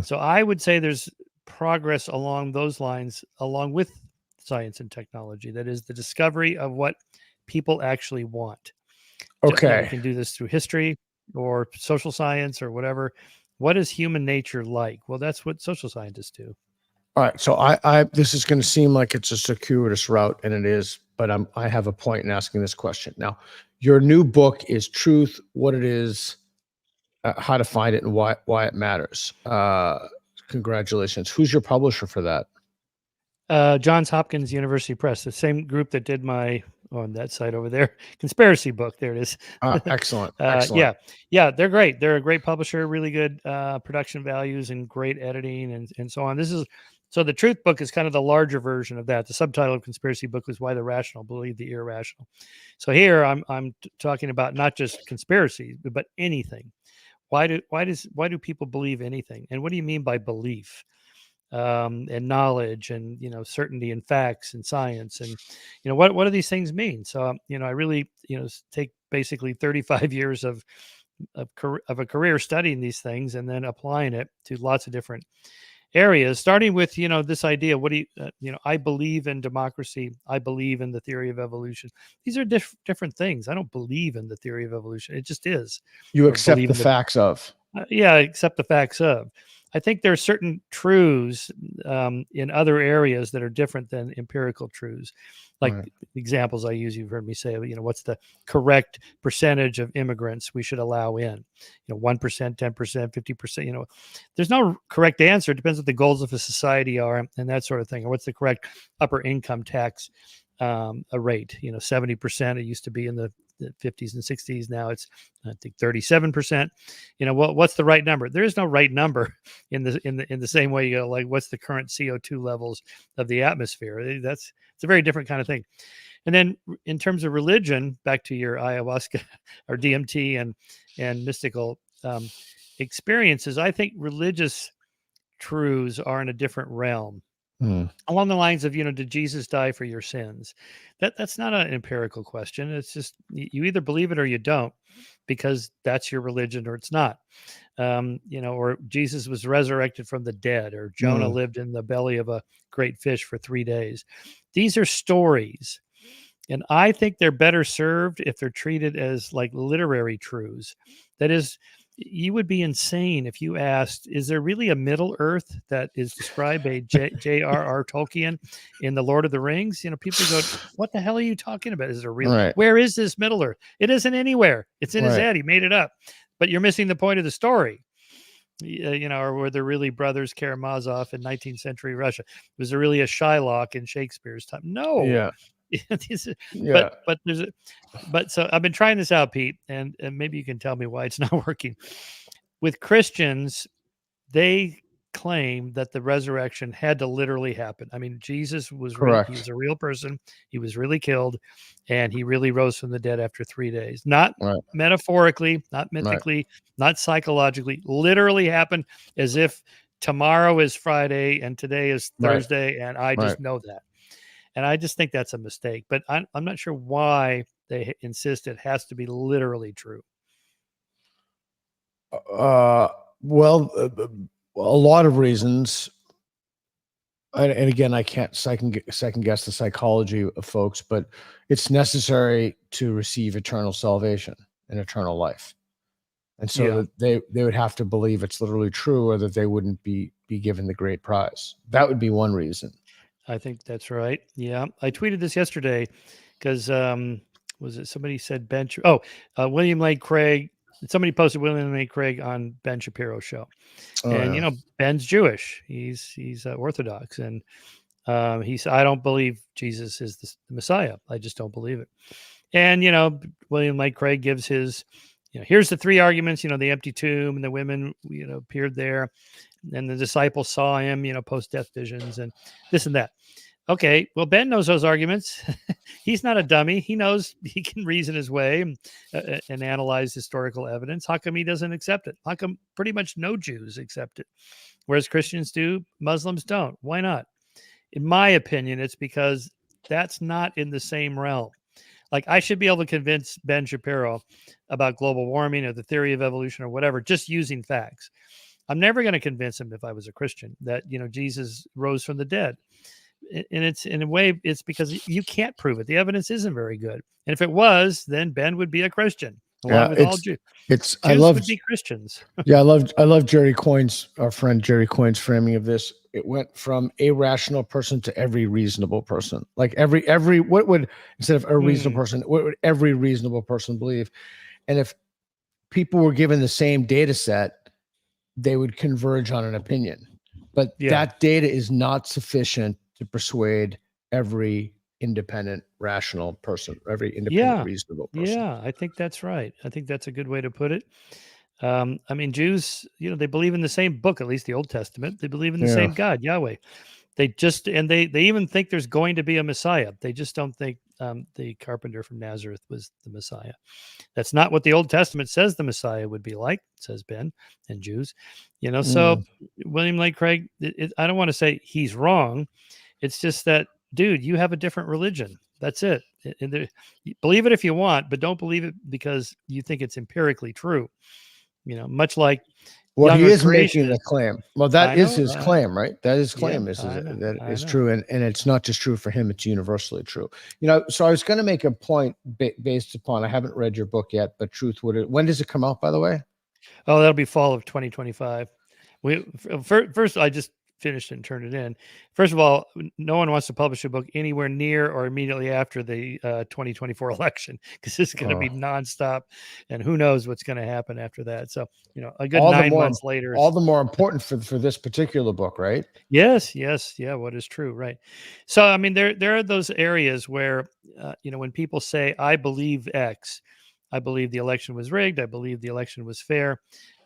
So I would say there's progress along those lines, along with science and technology. That is the discovery of what people actually want. Okay. We can do this through history or social science or whatever. What is human nature like? Well, that's what social scientists do. All right. So I this is going to seem like it's a circuitous route, and it is, but I have a point in asking this question. Now, your new book is Truth, What It Is, How to Find It, and Why It Matters. Congratulations. Who's your publisher for that? Johns Hopkins University Press, the same group that did my, on that site over there, conspiracy book. There it is. Excellent. Excellent. Yeah, they're great. They're a great publisher, really good production values and great editing and so on. So the Truth book is kind of the larger version of that. The subtitle of conspiracy book was Why the Rational Believe the Irrational. So here I'm talking about not just conspiracy, but anything. Why do people believe anything? And what do you mean by belief? And knowledge and certainty and facts and science and what do these things mean? So I really take basically 35 years of a career studying these things and then applying it to lots of different areas, starting with this idea. What do you I believe in democracy. I believe in the theory of evolution. These are different things. I don't believe in the theory of evolution. It just is. You accept the facts of. Yeah, accept the facts of. I think there are certain truths in other areas that are different than empirical truths. Like examples I use, you've heard me say, what's the correct percentage of immigrants we should allow in? 1%, 10%, 50%. There's no correct answer. It depends what the goals of a society are and that sort of thing. Or what's the correct upper income tax rate? 70%. It used to be in the 50s and 60s. Now it's, I think, 37%. What's the right number? There is no right number in the same way. Like, what's the current CO2 levels of the atmosphere? It's a very different kind of thing. And then in terms of religion, back to your ayahuasca or DMT and mystical experiences, I think religious truths are in a different realm. Along the lines of, did Jesus die for your sins? That's not an empirical question. It's just you either believe it or you don't, because that's your religion or it's not. Or Jesus was resurrected from the dead, or Jonah lived in the belly of a great fish for 3 days. These are stories. And I think they're better served if they're treated as like literary truths. That is, you would be insane if you asked, is there really a Middle Earth that is described by J.R.R. Tolkien in The Lord of the Rings? People go, what the hell are you talking about? Is there really? Right. Where is this Middle Earth? It isn't anywhere. It's in his head. He made it up. But you're missing the point of the story. Or were there really brothers Karamazov in 19th century Russia? Was there really a Shylock in Shakespeare's time? No. Yeah. But so I've been trying this out, Pete, and maybe you can tell me why it's not working. With Christians, they claim that the resurrection had to literally happen. I mean, Jesus was real, he was a real person. He was really killed, and he really rose from the dead after 3 days. Not metaphorically, not mythically, not psychologically. Literally happened, as if tomorrow is Friday and today is Right. Thursday, and I just Right. know that. And I just think that's a mistake. But I'm not sure why they insist it has to be literally true. Well, a lot of reasons. And again, I can't second guess the psychology of folks, but it's necessary to receive eternal salvation and eternal life. And so Yeah. that they would have to believe it's literally true, or that they wouldn't be given the great prize. That would be one reason. I think that's right. Yeah. I tweeted this yesterday because was it somebody said Ben? William Lane Craig. Somebody posted William Lane Craig on Ben Shapiro's show, and you know Ben's Jewish. He's Orthodox, and he said, "I don't believe Jesus is the Messiah. I just don't believe it." And you know, William Lane Craig gives his, here's the three arguments. You know, the empty tomb and the women, appeared there, and the disciples saw him. Post-death visions and this and that. Okay, well, Ben knows those arguments. He's not a dummy. He knows he can reason his way and analyze historical evidence. How come he doesn't accept it? How come pretty much no Jews accept it, whereas Christians do, Muslims don't? Why not? In my opinion, it's because that's not in the same realm. Like, I should be able to convince Ben Shapiro about global warming or the theory of evolution or whatever, just using facts. I'm never going to convince him, if I was a Christian, that, Jesus rose from the dead. And it's, in a way, it's because you can't prove it. The evidence isn't very good. And if it was, then Ben would be a Christian, along with all Jews. Jews would be Christians. Yeah, I love Jerry Coyne's, our friend Jerry Coyne's framing of this. It went from a rational person to every reasonable person. Like what would, instead of a reasonable person, what would every reasonable person believe? And if people were given the same data set, they would converge on an opinion. But that data is not sufficient to persuade every independent, rational person, every independent, reasonable person. Yeah, I think that's right. I think that's a good way to put it. I mean, Jews, they believe in the same book, at least the Old Testament. They believe in the same God, Yahweh. They even think there's going to be a Messiah. They just don't think the carpenter from Nazareth was the Messiah. That's not what the Old Testament says the Messiah would be like, says Ben and Jews. So William Lane Craig, I don't want to say he's wrong. It's just that, dude, you have a different religion. That's it. Believe it if you want, but don't believe it because you think it's empirically true. Much like, well, he is making a claim. Well, that is his claim, right? That is claim that is true, and it's not just true for him; it's universally true. So I was going to make a point based upon, I haven't read your book yet, but when does it come out, by the way? Oh, that'll be fall of 2025. First, I just finished and turned it in. First of all, no one wants to publish a book anywhere near or immediately after the 2024 election, because it's going to be nonstop, and who knows what's going to happen after that. So, a good 9 months later. All the more important for this particular book, right? Yes. Yeah, what is true, right? So, I mean, there are those areas where, when people say, I believe X, I believe the election was rigged, I believe the election was fair,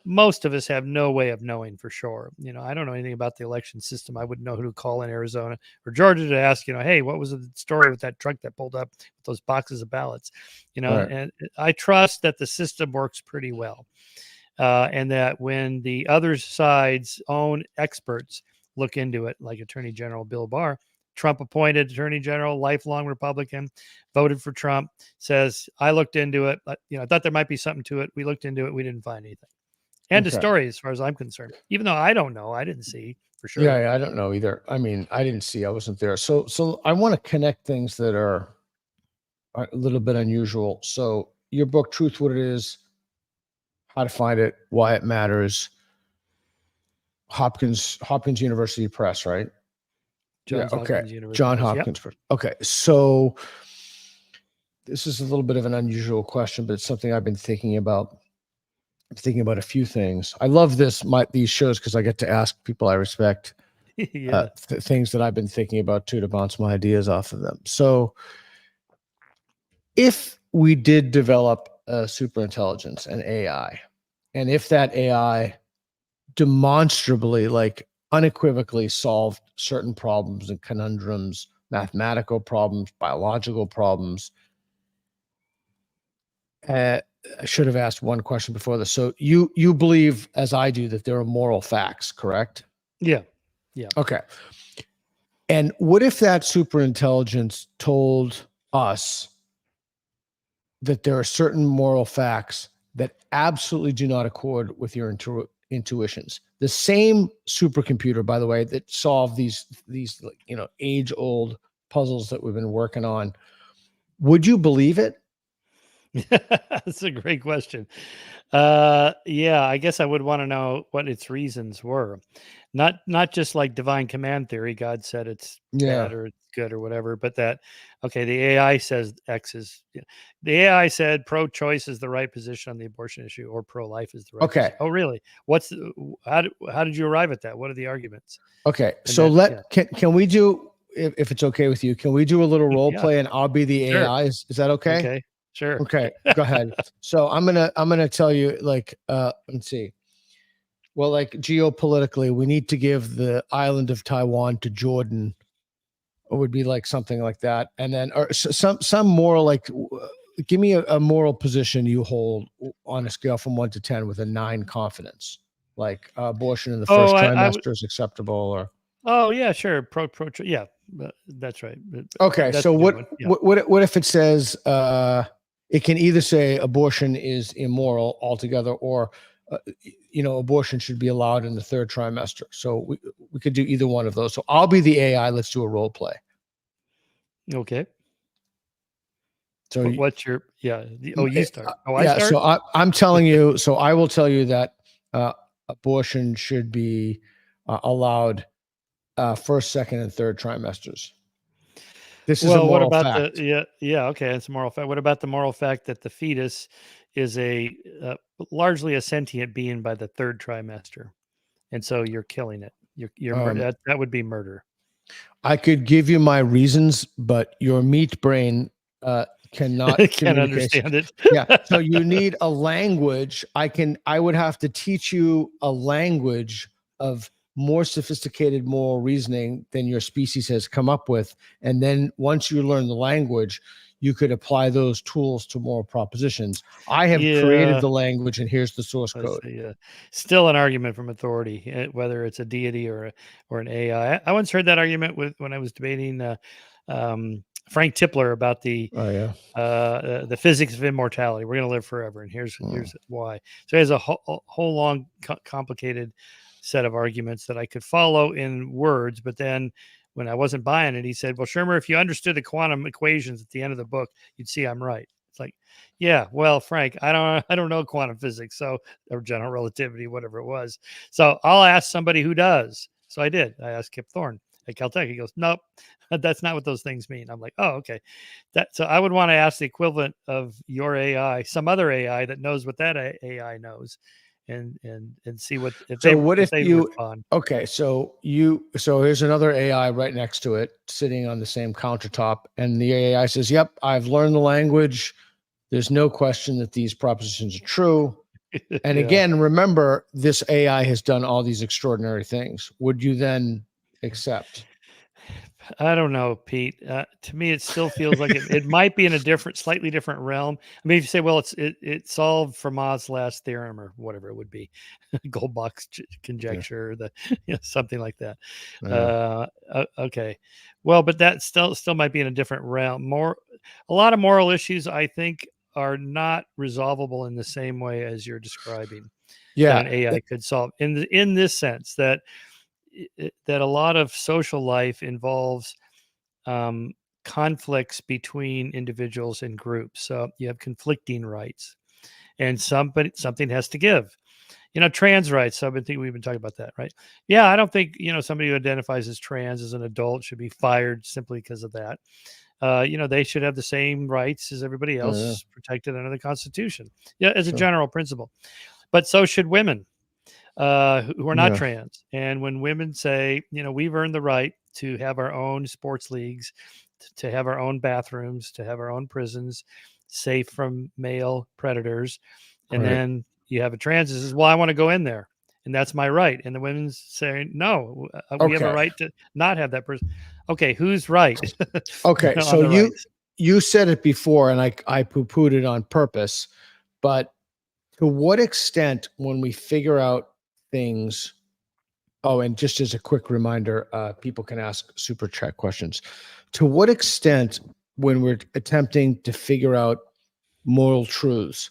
most of us have no way of knowing for sure. I don't know anything about the election system. I wouldn't know who to call in Arizona or Georgia to ask, hey, what was the story with that truck that pulled up with those boxes of ballots? Right. And I trust that the system works pretty well. And that when the other side's own experts look into it, like Attorney General Bill Barr, Trump appointed Attorney General, lifelong Republican, voted for Trump, says, I looked into it. I thought there might be something to it. We looked into it. We didn't find anything. End of story, as far as I'm concerned. Even though I don't know, I didn't see for sure. Yeah, I don't know either. I mean, I didn't see. I wasn't there. So I want to connect things that are a little bit unusual. So your book, Truth What It Is, How to Find It, Why It Matters, Hopkins University Press, right? Johns Hopkins University. John Hopkins Press. Okay, so this is a little bit of an unusual question, but it's something I've been thinking about. I'm thinking about a few things. I love these shows because I get to ask people I respect things that I've been thinking about too, to bounce my ideas off of them. So if we did develop a superintelligence, an AI, and if that AI demonstrably, like unequivocally, solved certain problems and conundrums, mathematical problems, biological problems, I should have asked one question before this. So you believe, as I do, that there are moral facts, correct? Yeah. Okay. And what if that superintelligence told us that there are certain moral facts that absolutely do not accord with your intuitions? The same supercomputer, by the way, that solved these age-old puzzles that we've been working on. Would you believe it? That's a great question. Yeah, I guess I would want to know what its reasons were. Not just like divine command theory, God said it's bad or it's good or whatever, but that, okay, the AI says X is, the AI said pro-choice is the right position on the abortion issue, or pro-life is the right Okay. position. Oh, really? How did you arrive at that? What are the arguments? Okay. And So then, can we do, if it's okay with you, can we do a little role Yeah. play and I'll be the Sure. AI? Is that okay? Okay, sure. Okay, go ahead. So I'm gonna tell you, like, let's see. Well, like geopolitically, we need to give the island of Taiwan to Jordan. It would be like something like that, and then or some moral, like, give me a moral position you hold on a scale from 1 to 10 with a 9 confidence, like abortion in the first trimester is acceptable, or. Oh yeah, sure. Yeah, that's right. Okay, That's so a good one. Yeah. what if it says it can either say abortion is immoral altogether, or abortion should be allowed in the 3rd trimester. So we could do either one of those. So I'll be the AI. Let's do a role play. Okay. So what's your you start? Oh, yeah. I start. So I'm telling you. So I will tell you that abortion should be allowed 1st, 2nd, and 3rd trimesters. This is a moral what about fact. okay, it's a moral fact. What about the moral fact that the fetus is largely a sentient being by the 3rd trimester, and so you're killing it? That would be murder. I could give you my reasons, but your meat brain cannot can't understand it. Yeah. So you need a language. I would have to teach you a language of more sophisticated moral reasoning than your species has come up with. And then once you learn the language, you could apply those tools to moral propositions. I have created the language, and here's the source code. Still an argument from authority, whether it's a deity or an AI. I once heard that argument when I was debating Frank Tipler about the physics of immortality. We're going to live forever, and here's why. So he has a whole long, complicated set of arguments that I could follow in words, but then when I wasn't buying it, he said, "Well, Shermer, if you understood the quantum equations at the end of the book, you'd see I'm right." It's like, yeah, well, Frank, I don't know quantum physics, or general relativity, whatever it was. So I'll ask somebody who does. So I did. I asked Kip Thorne at Caltech. He goes, "Nope, that's not what those things mean." I'm like, "Oh, okay." So I would want to ask the equivalent of your AI, some other AI that knows what that AI knows, and see what if they respond. Okay, so here's another AI right next to it, sitting on the same countertop, and the AI says, "Yep, I've learned the language. There's no question that these propositions are true." And again, remember, this AI has done all these extraordinary things. Would you then accept? I don't know, Pete. To me, it still feels like it might be in a slightly different realm. I mean, if you say, well, it solved Fermat's last theorem or whatever it would be, Goldbach's conjecture, something like that. Okay, well, but that still might be in a different realm. A lot of moral issues, I think, are not resolvable in the same way as you're describing. That an AI could solve in this sense that a lot of social life involves conflicts between individuals and groups. So you have conflicting rights, and something has to give. Trans rights. So we've been talking about that, right? Yeah, I don't think somebody who identifies as trans as an adult should be fired simply because of that. They should have the same rights as everybody else, protected under the Constitution. Yeah, as a general principle. But so should women who are not trans. And when women say, we've earned the right to have our own sports leagues, to have our own bathrooms, to have our own prisons, safe from male predators, and then you have a trans that says, well, I want to go in there, and that's my right. And the women's saying, no, we have a right to not have that person. Okay, who's right? Okay, so you said it before, and I poo-pooed it on purpose, but to what extent, when we figure out things Oh, and just as a quick reminder, people can ask super chat questions. To what extent, when we're attempting to figure out moral truths,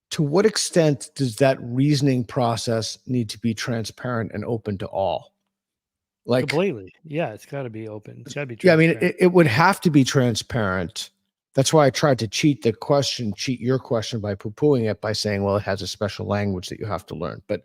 to what extent does that reasoning process need to be transparent and open to all? Like, Completely. Yeah, it's got to be open. It's got to be yeah, I mean, transparent. it would have to be transparent. That's why I tried to cheat your question by poo-pooing it by saying, well, it has a special language that you have to learn. But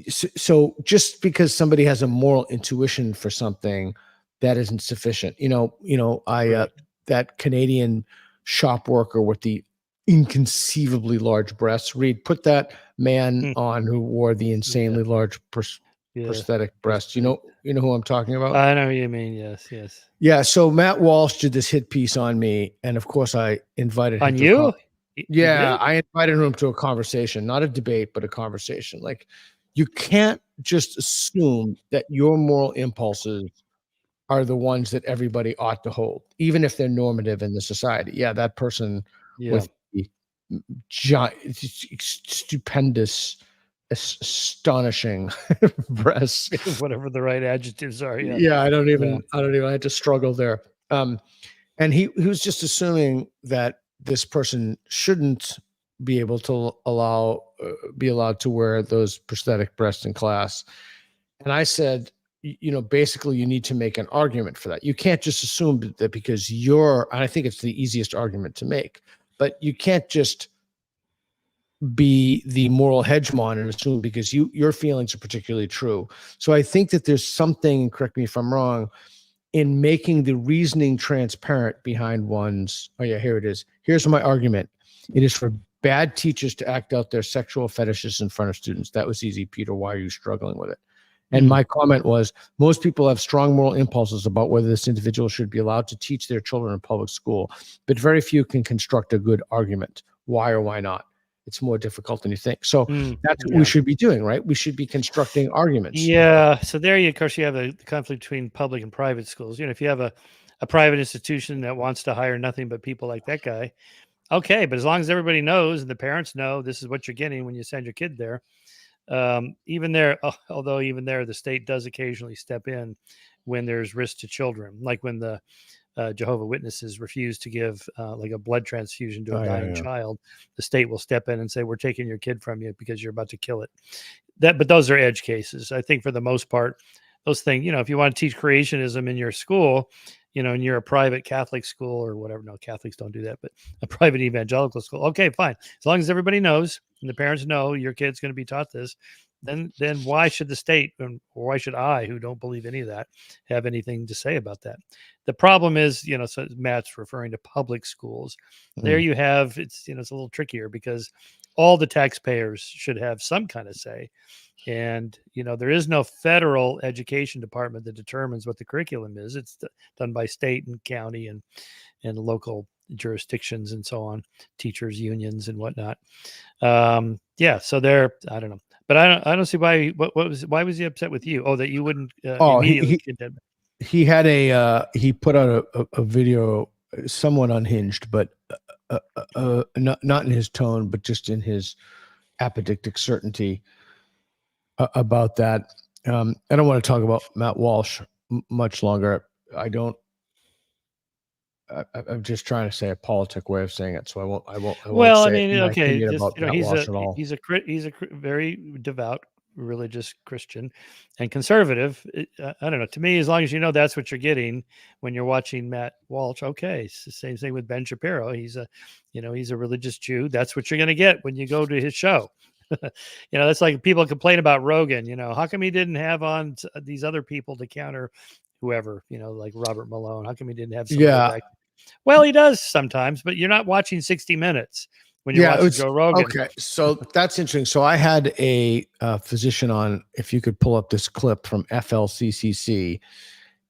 so just because somebody has a moral intuition for something, that isn't sufficient. Right. That Canadian shop worker with the inconceivably large breasts, Reed, put that man on who wore the insanely large prosthetic breasts. You know who I'm talking about? I know what you mean. Yes, yes. Yeah. So Matt Walsh did this hit piece on me, and of course I invited him On to you? yeah, I invited him to a conversation, not a debate, but a conversation. Like, you can't just assume that your moral impulses are the ones that everybody ought to hold, even if they're normative in the society. Yeah, that person with the giant, stupendous, astonishing breasts. Whatever the right adjectives are. Yeah. Yeah, I don't even. I had to struggle there. And he was just assuming that this person shouldn't be able to be allowed to wear those prosthetic breasts in class. And I said, basically you need to make an argument for that. You can't just assume that because and I think it's the easiest argument to make, but you can't just be the moral hegemon and assume because your feelings are particularly true. So I think that there's something, correct me if I'm wrong, in making the reasoning transparent behind here it is. Here's my argument. It is for bad teachers to act out their sexual fetishes in front of students. That was easy, Peter. Why are you struggling with it? And my comment was, most people have strong moral impulses about whether this individual should be allowed to teach their children in public school, but very few can construct a good argument. Why or why not? It's more difficult than you think. So that's what we should be doing, right? We should be constructing arguments. Yeah. So there, of course, you have a conflict between public and private schools. If you have a private institution that wants to hire nothing but people like that guy, okay. But as long as everybody knows and the parents know this is what you're getting when you send your kid there, even there, the state does occasionally step in when there's risk to children, like when the Jehovah's Witnesses refuse to give like a blood transfusion to a dying child, the state will step in and say, we're taking your kid from you because you're about to kill it. But those are edge cases. I think for the most part, those things, if you want to teach creationism in your school, and you're a private Catholic school or whatever, no, Catholics don't do that, but a private evangelical school. Okay, fine. As long as everybody knows and the parents know your kid's going to be taught this, then why should the state, or why should I, who don't believe any of that, have anything to say about that? The problem is, so Matt's referring to public schools. There you have, it's a little trickier because all the taxpayers should have some kind of say. And, there is no federal education department that determines what the curriculum is. It's done by state and county and local jurisdictions and so on, teachers unions and whatnot. So there, I don't know. But I don't see why. Why was he upset with you? Oh, that you wouldn't immediately. He had he put out a video, somewhat unhinged, but not in his tone, but just in his apodictic certainty about that. I don't want to talk about Matt Walsh much longer. I'm just trying to say a politic way of saying it, so I won't. Well, say I mean, okay, he's a very devout, religious Christian, and conservative. I don't know. To me, as long as that's what you're getting when you're watching Matt Walsh, okay. It's the same thing with Ben Shapiro. He's a religious Jew. That's what you're going to get when you go to his show. That's like people complain about Rogan. How come he didn't have on these other people to counter whoever? Like Robert Malone. How come he didn't have somebody back? Well, he does sometimes, but you're not watching 60 Minutes when you're watching Joe Rogan. Okay, so that's interesting. So I had a physician on, if you could pull up this clip from FLCCC,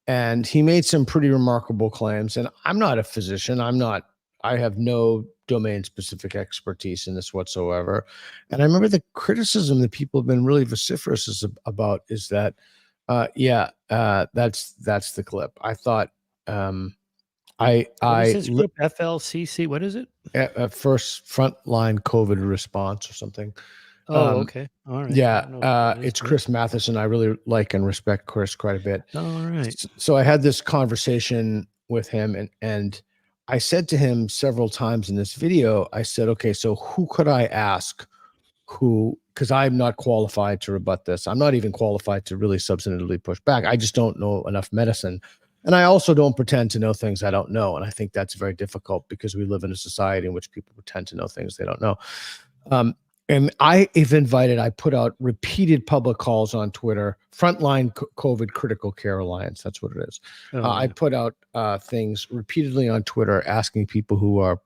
and he made some pretty remarkable claims. And I'm not a physician. I have no domain-specific expertise in this whatsoever. And I remember the criticism that people have been really vociferous about is that, that's the clip. I thought, what is this group? FLCC, what is it? First Frontline COVID Response or something. Oh, okay. All right. I Yeah, don't know what that is, it's but- Chris Matheson. I really like and respect Chris quite a bit. All right. So I had this conversation with him, and I said to him several times in this video, I said, okay, so who could I ask because I'm not qualified to rebut this. I'm not even qualified to really substantively push back. I just don't know enough medicine. And I also don't pretend to know things I don't know. And I think that's very difficult because we live in a society in which people pretend to know things they don't know. And I put out repeated public calls on Twitter, Frontline COVID Critical Care Alliance. That's what it is. I put out things repeatedly on Twitter asking people who are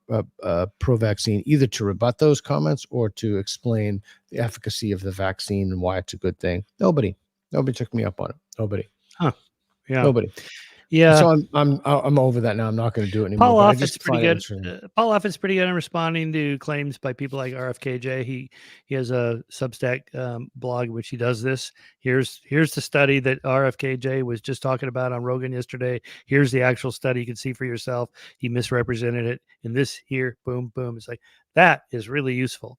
pro-vaccine either to rebut those comments or to explain the efficacy of the vaccine and why it's a good thing. Nobody took me up on it. Nobody. Huh. Yeah. Nobody. Yeah. So I'm over that now. I'm not going to do it anymore. Paul but I Offit's just pretty find it good. interesting. Paul Offit's pretty good in responding to claims by people like RFKJ. He has a Substack blog which he does this. Here's the study that RFKJ was just talking about on Rogan yesterday. Here's the actual study. You can see for yourself. He misrepresented it in this here. Boom, boom. It's like that is really useful.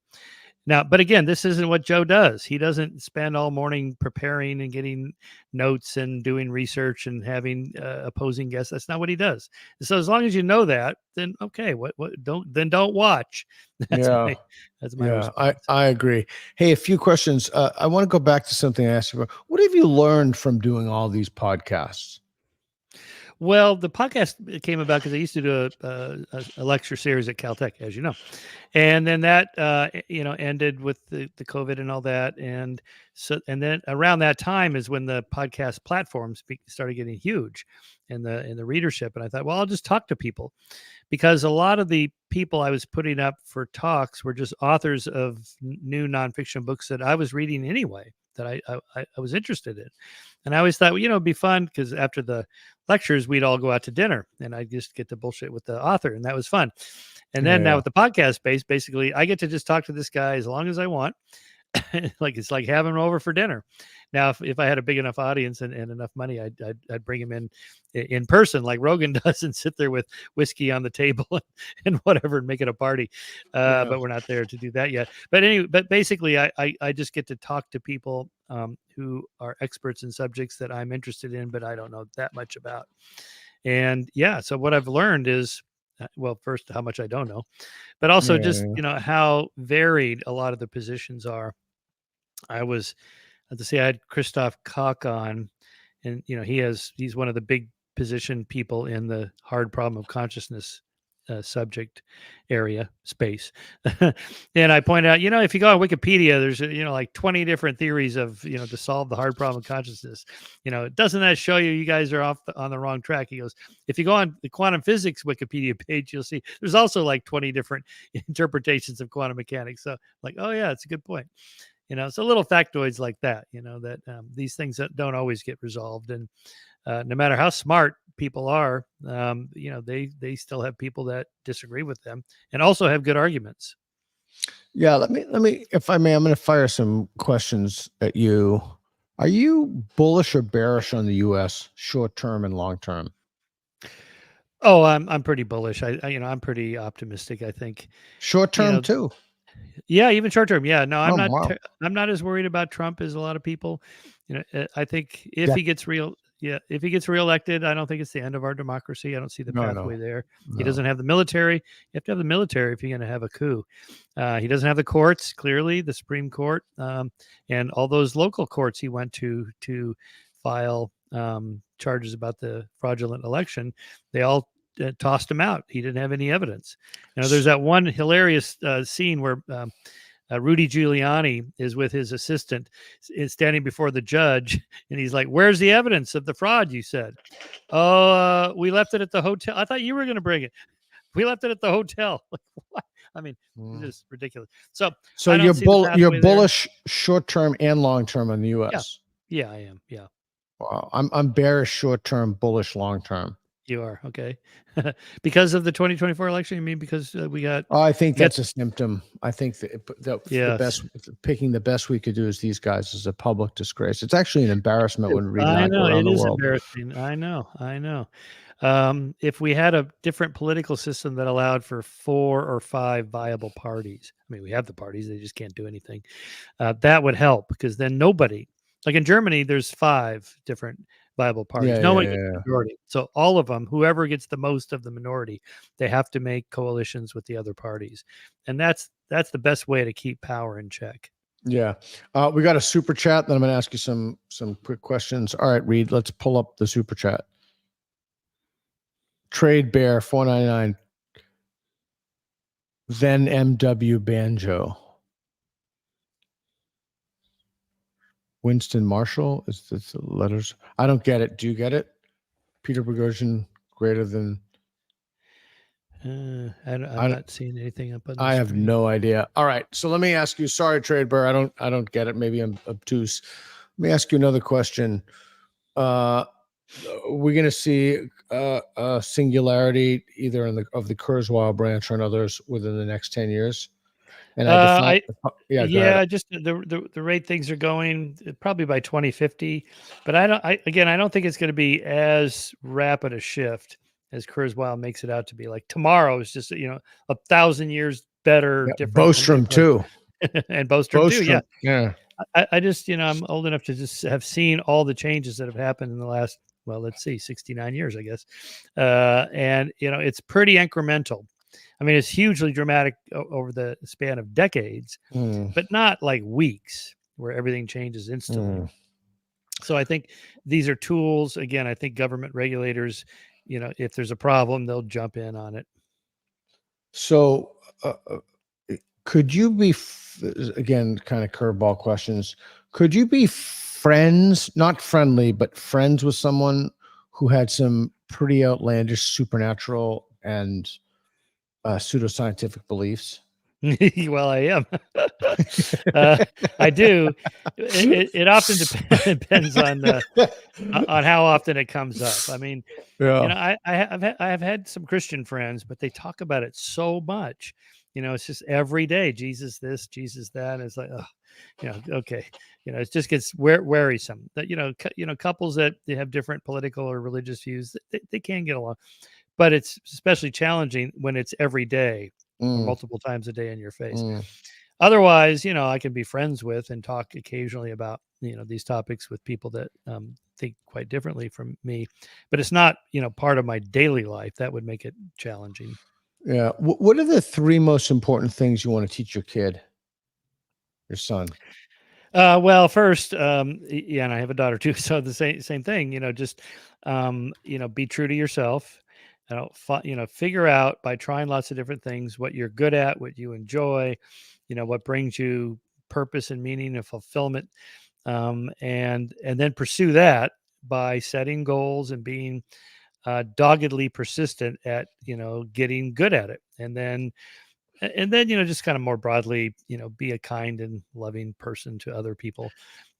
Now, but again, this isn't what Joe does. He doesn't spend all morning preparing and getting notes and doing research and having opposing guests. That's not what he does. So as long as you know that, then okay, don't watch. That's my response. I agree. Hey, a few questions. I want to go back to something I asked you about. What have you learned from doing all these podcasts? Well, the podcast came about because I used to do a lecture series at Caltech, as you know, and then that ended with the COVID and all that, and then around that time is when the podcast platforms started getting huge, in the readership, and I thought, well, I'll just talk to people, because a lot of the people I was putting up for talks were just authors of new nonfiction books that I was reading anyway, that I was interested in. And I always thought, well, it'd be fun because after the lectures, we'd all go out to dinner and I just get to bullshit with the author. And that was fun. And then now with the podcast space, basically I get to just talk to this guy as long as I want. Like it's like having him over for dinner. Now, if I had a big enough audience and enough money, I'd bring him in person like Rogan does and sit there with whiskey on the table and whatever and make it a party. But we're not there to do that yet. But anyway, basically I just get to talk to people who are experts in subjects that I'm interested in, but I don't know that much about. And so what I've learned is, well, first, how much I don't know, but also just, how varied a lot of the positions are. I had Christoph Koch on, and, he's one of the big position people in the hard problem of consciousness subject area space. And I point out, if you go on Wikipedia, there's, like 20 different theories of, to solve the hard problem of consciousness. Doesn't that show you guys are on the wrong track? He goes, if you go on the quantum physics Wikipedia page, you'll see there's also like 20 different interpretations of quantum mechanics. So like, oh yeah, it's a good point. So little factoids like that, that these things that don't always get resolved. And no matter how smart people are, they still have people that disagree with them and also have good arguments. Yeah, let me, if I may, I'm going to fire some questions at you. Are you bullish or bearish on the U.S. short term and long term? Oh, I'm pretty bullish. I'm pretty optimistic. I think short term too. Yeah, even short term. Yeah, no, I'm not as worried about Trump as a lot of people. I think if he gets reelected, I don't think it's the end of our democracy. I don't see the pathway there. He doesn't have the military. You have to have the military if you're going to have a coup. He doesn't have the courts, clearly, the Supreme Court, and all those local courts he went to file charges about the fraudulent election. They all tossed him out. He didn't have any evidence. There's that one hilarious scene where Rudy Giuliani is with his assistant standing before the judge, and he's like, "Where's the evidence of the fraud you said?" "Oh, we left it at the hotel." "I thought you were going to bring it." "We left it at the hotel." Like, what? I mean, it's just ridiculous. So you're bullish short term and long term on the U.S. Yeah, I am. Yeah. Wow, I'm bearish short term, bullish long term. You are, okay. Because of the 2024 election, you mean because we got... Oh, I think that's a symptom. I think that picking the best we could do as these guys is a public disgrace. It's actually an embarrassment when reading I know, around it the is world. embarrassing. I know. If we had a different political system that allowed for 4 or 5 viable parties, I mean, we have the parties, they just can't do anything. That would help, because then nobody, like in Germany, there's 5 different viable parties. Yeah, No one yeah, gets yeah. the majority. So all of them, whoever gets the most of the minority, they have to make coalitions with the other parties. And that's the best way to keep power in check. Yeah. We got a super chat. Then I'm going to ask you some quick questions. All right, Reed, let's pull up the super chat. Trade Bear 499. Then MW Banjo. Winston Marshall. Is this the letters? I don't get it. Do you get it? Peter Boghossian greater than. I'm not seeing anything up on the I have screen. no idea. All right. So let me ask you, sorry, Trade Bear. I don't get it. Maybe I'm obtuse. Let me ask you another question. We're going to see a singularity either of the Kurzweil branch or in others within the next 10 years. And just the rate things are going, probably by 2050. But I don't think it's going to be as rapid a shift as Kurzweil makes it out to be. Like tomorrow is just 1,000 years better, different. Bostrom too, and Bostrom too. Yeah, yeah. I just I'm old enough to just have seen all the changes that have happened in the last, well, let's see, 69 years, I guess. And it's pretty incremental. I mean, it's hugely dramatic over the span of decades, but not like weeks where everything changes instantly. So I think these are tools. Again, I think government regulators, if there's a problem, they'll jump in on it. So could you be, again, kind of curveball questions, could you be friends, not friendly, but friends with someone who had some pretty outlandish supernatural and pseudoscientific beliefs? Well, I am. I do. It often depends on how often it comes up. I mean, I have had some Christian friends, but they talk about it so much. It's just every day, Jesus this, Jesus that. And it's like, okay, it just gets wearisome. That couples that they have different political or religious views, they can get along, but it's especially challenging when it's every day. Or multiple times a day in your face. Otherwise, I can be friends with and talk occasionally about, these topics with people that think quite differently from me, but it's not, part of my daily life. That would make it challenging. Yeah. What are the 3 most important things you want to teach your kid, your son? Well, first, and I have a daughter too. So the same thing, just, be true to yourself. Figure out by trying lots of different things what you're good at, what you enjoy, what brings you purpose and meaning and fulfillment, and then pursue that by setting goals and being doggedly persistent at getting good at it, and then just kind of more broadly, be a kind and loving person to other people,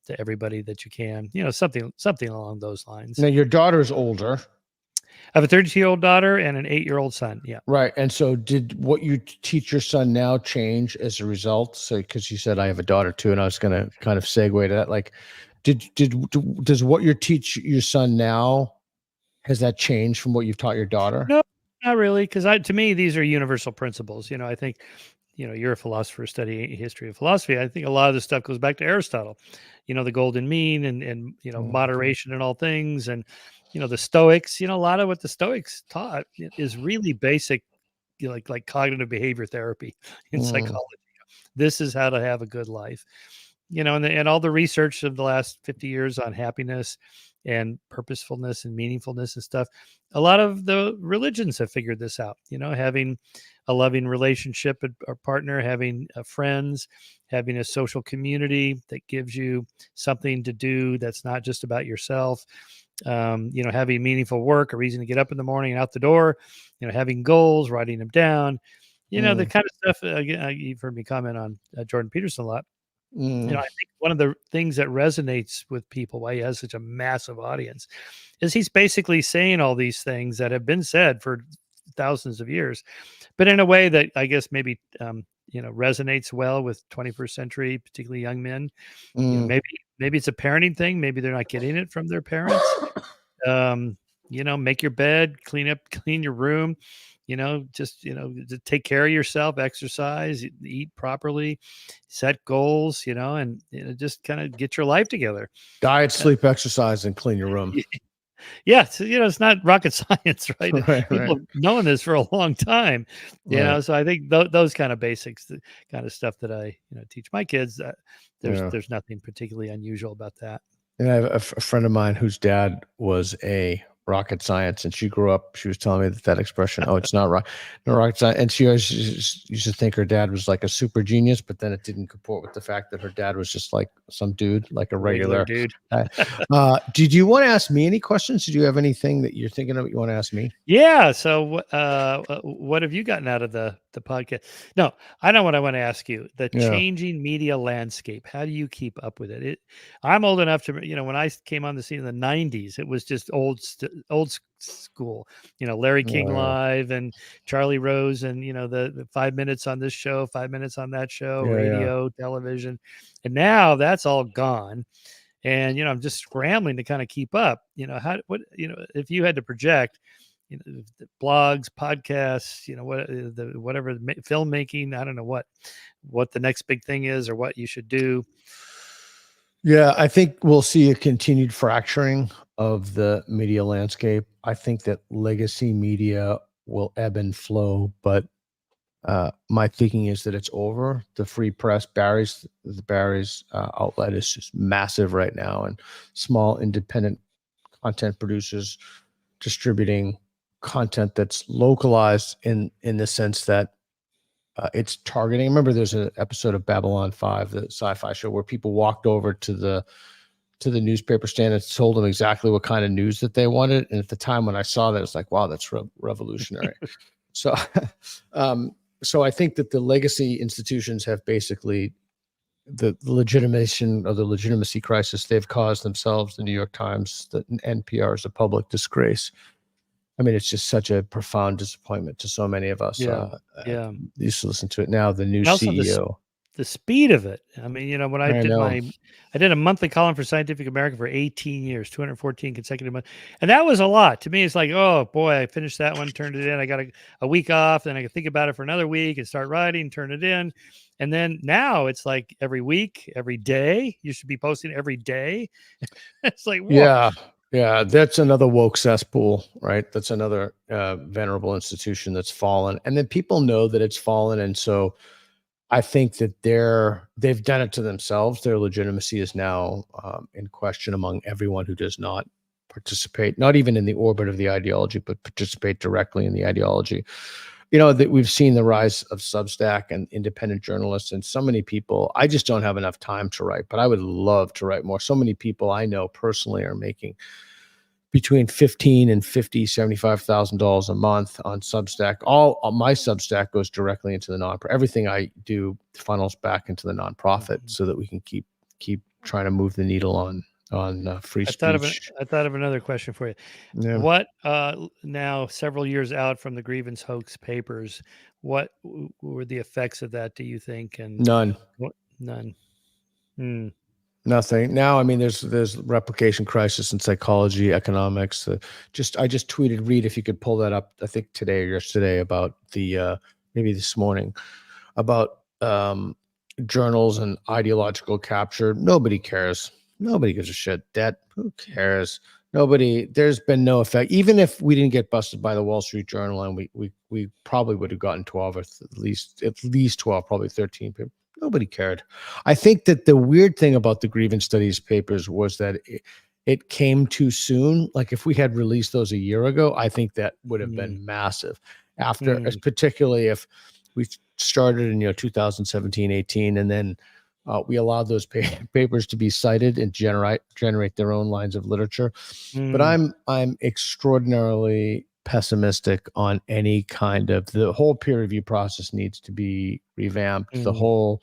to everybody that you can, something along those lines. Now your daughter's older. I have a 32-year-old daughter and an 8-year-old son. Yeah. Right. And so did what you teach your son now change as a result? So, because you said I have a daughter too, and I was going to kind of segue to that. Like, does what you teach your son now, has that changed from what you've taught your daughter? No, not really. Because to me, these are universal principles. I think, you're a philosopher studying history of philosophy. I think a lot of this stuff goes back to Aristotle, the golden mean and moderation in all things. And, the Stoics, a lot of what the Stoics taught is really basic, like cognitive behavior therapy in psychology. This is how to have a good life, and all the research of the last 50 years on happiness and purposefulness and meaningfulness and stuff. A lot of the religions have figured this out, having a loving relationship or partner, having friends, having a social community that gives you something to do that's not just about yourself. Having meaningful work, a reason to get up in the morning and out the door, having goals, writing them down, the kind of stuff. You've heard me comment on Jordan Peterson a lot. I think one of the things that resonates with people, why he has such a massive audience, is he's basically saying all these things that have been said for thousands of years, but in a way that I guess maybe resonates well with 21st century, particularly young men. Maybe it's a parenting thing. Maybe they're not getting it from their parents. make your bed, clean your room, just, to take care of yourself, exercise, eat properly, set goals, and just kind of get your life together. Diet, sleep, exercise, and clean your room. Yeah, so, it's not rocket science, right? Right, People right. have known this for a long time, Right. so I think those kind of basics, the kind of stuff that I, teach my kids, Yeah. there's nothing particularly unusual about that. And I have a friend of mine whose dad was a rocket science, and she grew up. She was telling me that expression. Oh, it's not no rocket science. And she always used to think her dad was like a super genius, but then it didn't comport with the fact that her dad was just like some dude, like a Regular regular dude. Did you want to ask me any questions? Did you have anything that you're thinking of you want to ask me? Yeah. So, what have you gotten out of the podcast? No, I know what I want to ask you. The Yeah. changing media landscape. How do you keep up with it? I'm old enough to, when I came on the scene in the '90s, it was just old school. Larry King Yeah. Live and Charlie Rose, and the 5 minutes on this show, 5 minutes on that show, Yeah, radio, television, and now that's all gone. And I'm just scrambling to kind of keep up. If you had to project, the blogs, podcasts, whatever filmmaking, I don't know what the next big thing is or what you should do. Yeah, I think we'll see a continued fracturing of the media landscape. I think that legacy media will ebb and flow, but my thinking is that it's over. The free press, the Barry's outlet is just massive right now, and small independent content producers distributing content that's localized in the sense that it's targeting. Remember, there's an episode of Babylon 5, the sci-fi show, where people walked over to the newspaper stand and told them exactly what kind of news that they wanted. And at the time when I saw that, it's like, wow, that's revolutionary. So, so I think that the legacy institutions have basically the legitimacy crisis they've caused themselves. The New York Times, the NPR is a public disgrace. I mean, it's just such a profound disappointment to so many of us. Yeah. Used to listen to it now. The new And also CEO. the speed of it. I mean, when I did know. I did a monthly column for Scientific American for 18 years, 214 consecutive months. And that was a lot. To me, it's like, oh boy, I finished that one, turned it in. I got a week off, then I could think about it for another week and start writing, turn it in. And then now it's like every week, every day. You should be posting every day. It's like, whoa. Yeah, that's another woke cesspool, right? That's another venerable institution that's fallen. And then people know that it's fallen. And so I think that they've done it to themselves. Their legitimacy is now in question among everyone who does not participate, not even in the orbit of the ideology, but participate directly in the ideology. That we've seen the rise of Substack and independent journalists, and so many people. I just don't have enough time to write, but I would love to write more. So many people I know personally are making between $15,000 and $75,000 a month on Substack. All my Substack goes directly into the nonprofit. Everything I do funnels back into the nonprofit, so that we can keep trying to move the needle on free speech. I thought of another question for you. Yeah. What now, several years out from the Grievance hoax papers, what were the effects of that, do you think? And None. None. Nothing. Now, I mean, there's replication crisis in psychology, economics. I just tweeted, Reed, if you could pull that up, I think today or yesterday, about the maybe this morning, about journals and ideological capture. Nobody cares. Nobody gives a shit. Who cares? Nobody. There's been no effect. Even if we didn't get busted by the Wall Street Journal, and we probably would have gotten 12 or at least 12, probably 13 people. Nobody cared. I think that the weird thing about the Grievance Studies papers was that it came too soon. Like if we had released those a year ago, I think that would have been massive. Particularly if we started in 2017, 18, and then we allowed those papers to be cited and generate their own lines of literature. But I'm extraordinarily pessimistic on any kind of, the whole peer review process needs to be revamped. The whole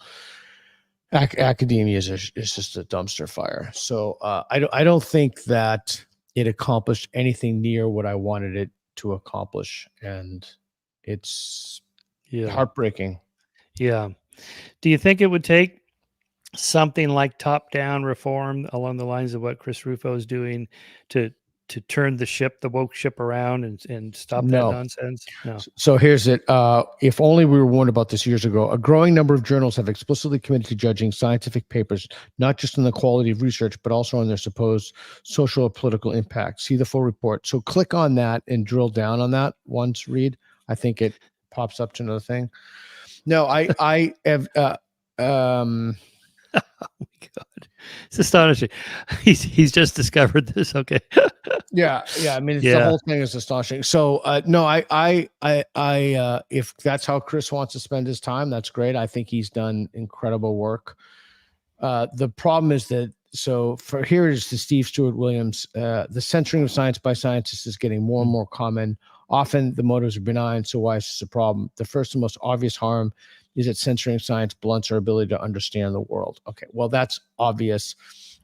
academia is just a dumpster fire. So I don't think that it accomplished anything near what I wanted it to accomplish, and it's heartbreaking. Yeah. Do you think it would take something like top-down reform along the lines of what Chris Rufo is doing to turn the woke ship around and stop that No. nonsense? No. So here's it. If only we were warned about this years ago. A growing number of journals have explicitly committed to judging scientific papers, not just on the quality of research, but also on their supposed social or political impact. See the full report. So click on that and drill down on that once, Reed. I think it pops up to another thing. No, I have, Oh my God, it's astonishing. He's just discovered this. Okay. yeah. I mean, the Yeah. whole thing is astonishing. So no, if that's how Chris wants to spend his time, that's great. I think he's done incredible work. The problem is that, so here is to Steve Stewart Williams, the censoring of science by scientists is getting more and more common. Often the motives are benign, so why is this a problem? The first and most obvious harm is that censoring science blunts our ability to understand the world. Okay, well, that's obvious.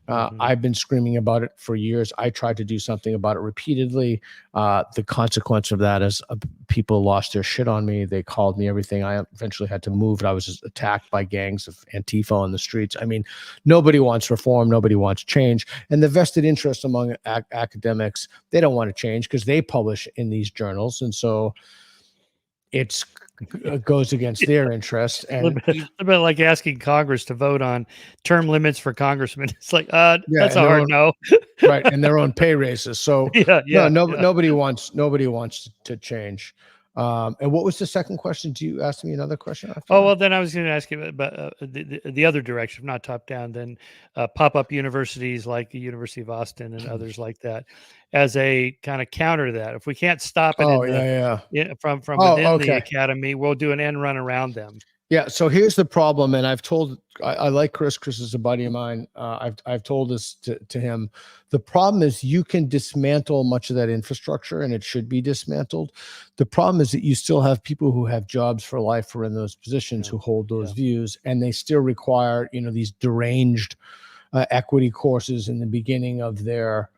I've been screaming about it for years. I tried to do something about it repeatedly. The consequence of that is people lost their shit on me. They called me everything. I eventually had to move. I was just attacked by gangs of Antifa on the streets. I mean, nobody wants reform. Nobody wants change. And the vested interest among academics, they don't want to change because they publish in these journals. And so it goes against their interest. And a bit like asking Congress to vote on term limits for congressmen. It's like, that's a hard no. Right, and their own pay raises. So nobody wants to change. And what was the second question? Do you ask me another question? Well, then I was going to ask you about the other direction, not top down. Then pop-up universities like the University of Austin and others like that, as a kind of counter to that. If we can't stop it from within the academy, we'll do an end run around them. Yeah. So here's the problem, and I've told I like Chris. Chris is a buddy of mine. I've told this to him. The problem is you can dismantle much of that infrastructure, and it should be dismantled. The problem is that you still have people who have jobs for life or in those positions who hold those views, and they still require these deranged equity courses in the beginning of their.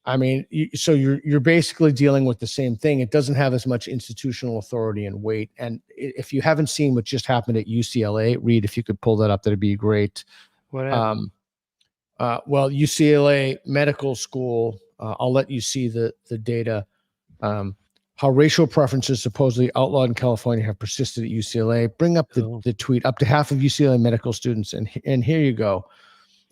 I mean, so you're basically dealing with the same thing. It doesn't have as much institutional authority and weight. And if you haven't seen what just happened at UCLA, Reed, if you could pull that up, that'd be great. What happened? Well, UCLA Medical School. I'll let you see the data. How racial preferences supposedly outlawed in California have persisted at UCLA. Bring up the tweet. Up to half of UCLA medical students, and here you go.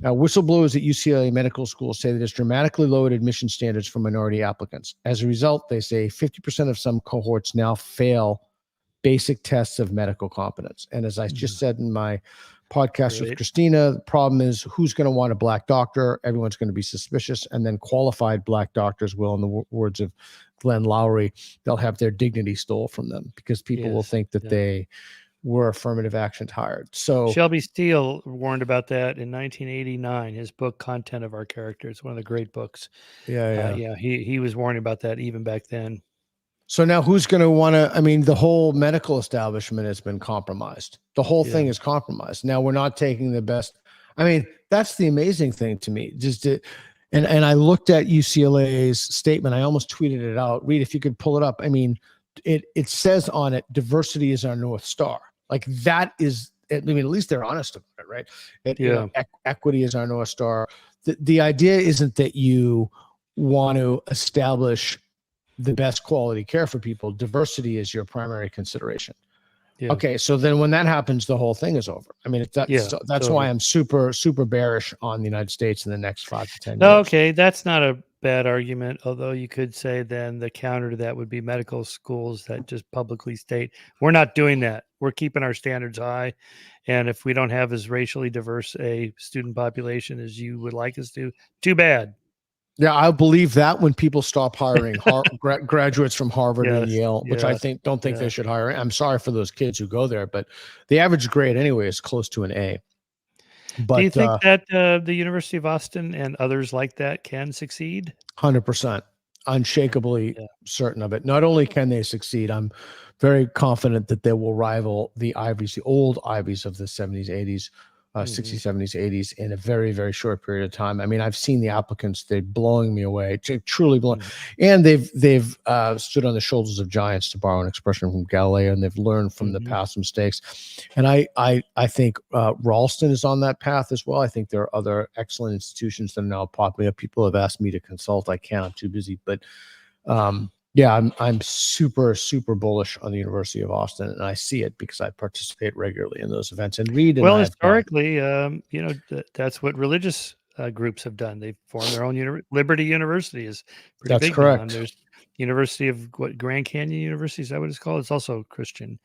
Whistleblowers at UCLA Medical School say that it's dramatically lowered admission standards for minority applicants. As a result, they say 50% of some cohorts now fail basic tests of medical competence. And as I just said in my podcast with Christina, the problem is who's going to want a black doctor? Everyone's going to be suspicious. And then qualified black doctors will, in the words of Glenn Lowry, they'll have their dignity stole from them because people will think that they were affirmative actions hired. So Shelby Steele warned about that in 1989. His book, Content of Our Character. It's one of the great books. He was warning about that even back then. So now who's going to want to, I mean, the whole medical establishment has been compromised. The whole thing is compromised. Now we're not taking the best. I mean, that's the amazing thing to me. And I looked at UCLA's statement. I almost tweeted it out. Reed, if you could pull it up. I mean, it says on it, diversity is our North Star. Like that is, I mean, at least they're honest about it, right? Equity is our North Star. The idea isn't that you want to establish the best quality care for people. Diversity is your primary consideration. Okay, so then when that happens, the whole thing is over. I mean, that's why I'm super, super bearish on the United States in the next 5 to 10 years. Okay, that's not a bad argument, although you could say then the counter to that would be medical schools that just publicly state, we're not doing that. We're keeping our standards high. And if we don't have as racially diverse a student population as you would like us to, too bad. Yeah, I believe that when people stop hiring graduates from Harvard and Yale, which I don't think they should hire. I'm sorry for those kids who go there, but the average grade anyway is close to an A. But do you think that the University of Austin and others like that can succeed? 100%, unshakably certain of it. Not only can they succeed, I'm very confident that they will rival the Ivies, the old Ivies of the 70s, 80s. 60s, 70s, 80s in a very, very short period of time. I mean, I've seen the applicants; they're blowing me away, truly blowing. And they've stood on the shoulders of giants, to borrow an expression from Galileo, and they've learned from the past mistakes. And I think Ralston is on that path as well. I think there are other excellent institutions that are now popping up. People have asked me to consult. I can't. I'm too busy. But yeah, I'm super, super bullish on the University of Austin, and I see it because I participate regularly in those events and read. Well, historically, that's what religious groups have done. They've formed their own Liberty University is pretty That's big correct. now. There's University of Grand Canyon University, is that what it's called? It's also Christian.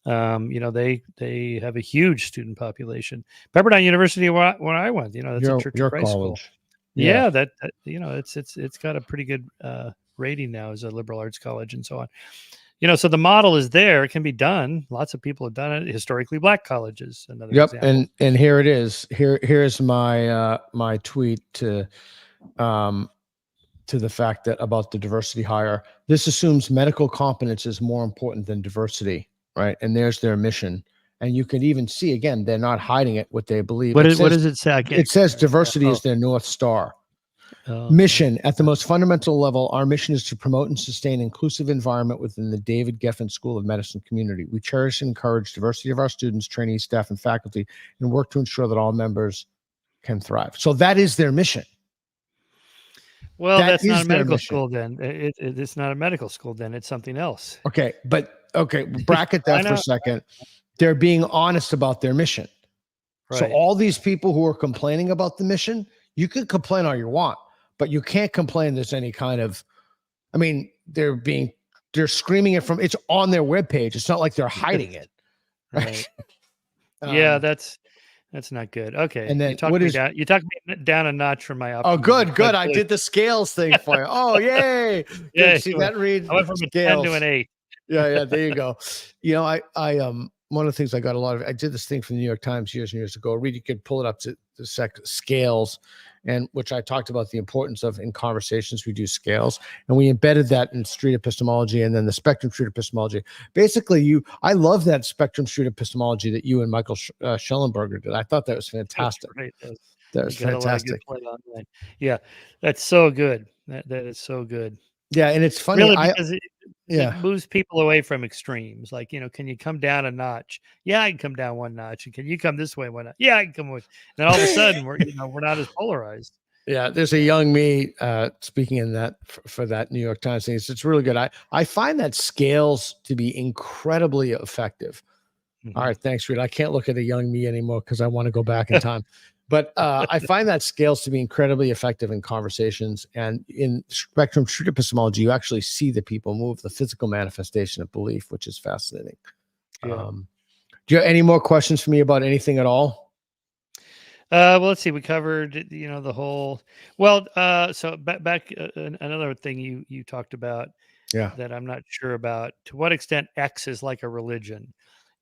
They have a huge student population. Pepperdine University, where I went, that's a church your high school. college. Yeah, that it's got a pretty good rating now as a liberal arts college and so on. So the model is there. It can be done. Lots of people have done it. Historically black colleges, another example. And here it is. Here's my my tweet to the fact that about the diversity hire. This assumes medical competence is more important than diversity, right? And there's their mission. And you can even see, again, they're not hiding it, what they believe. What does it say? It says diversity is their North Star. Mission at the most fundamental level, our mission is to promote and sustain an inclusive environment within the David Geffen School of Medicine community. We cherish and encourage diversity of our students, trainees, staff, and faculty, and work to ensure that all members can thrive. So that is their mission. Well, that's not a medical school then. It's not a medical school then. It's something else. Okay, bracket that for a second. They're being honest about their mission. Right. So all these people who are complaining about the mission, you can complain all you want, but you can't complain there's any kind of, I mean, they're screaming it it's on their webpage. It's not like they're hiding it. Right. Yeah, that's not good. Okay. And then you talked me down a notch from my optimism. Oh, good. I did the scales thing for you. Oh, yay. Yeah. See that reads. I went from a 10 to an 8. Yeah. There you go. I one of the things I got a lot of, I did this thing from the New York Times years and years ago. You could pull it up to the scales, and which I talked about the importance of in conversations. We do scales, and we embedded that in street epistemology, and then the spectrum street epistemology. Basically, I love that spectrum street epistemology that you and Michael Schellenberger did. I thought that was fantastic. That was fantastic. Yeah, that's so good. That is so good. Yeah, and it's funny. Really, because it moves people away from extremes. Like, can you come down a notch? Yeah, I can come down one notch. And can you come this way one notch? Yeah, I can come with. And then all of a sudden, we're not as polarized. Yeah, there's a young me speaking in that for that New York Times thing. It's really good. I find that scales to be incredibly effective. Mm-hmm. All right, thanks, Reed. I can't look at a young me anymore because I want to go back in time. But I find that scales to be incredibly effective in conversations. And in spectrum street epistemology, you actually see the people move, the physical manifestation of belief, which is fascinating. Yeah. Do you have any more questions for me about anything at all? Well, let's see. We covered, the whole. Well, so back another thing you talked about. Yeah. That I'm not sure about. To what extent X is like a religion?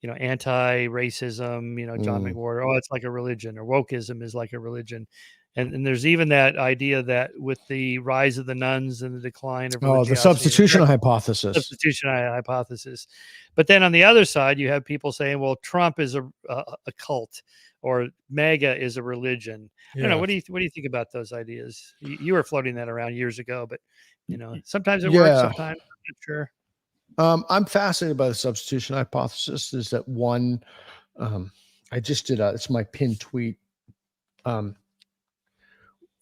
Anti-racism, John McWhorter, it's like a religion, or wokeism is like a religion. And there's even that idea that with the rise of the nuns and the decline of the substitution hypothesis. Substitution hypothesis. But then on the other side, you have people saying, well, Trump is a cult, or MAGA is a religion. Yeah. I don't know. What do you think about those ideas? You were floating that around years ago, but sometimes it works, sometimes I'm not sure. I'm fascinated by the substitution hypothesis. Is that one? I just did it's my pinned tweet.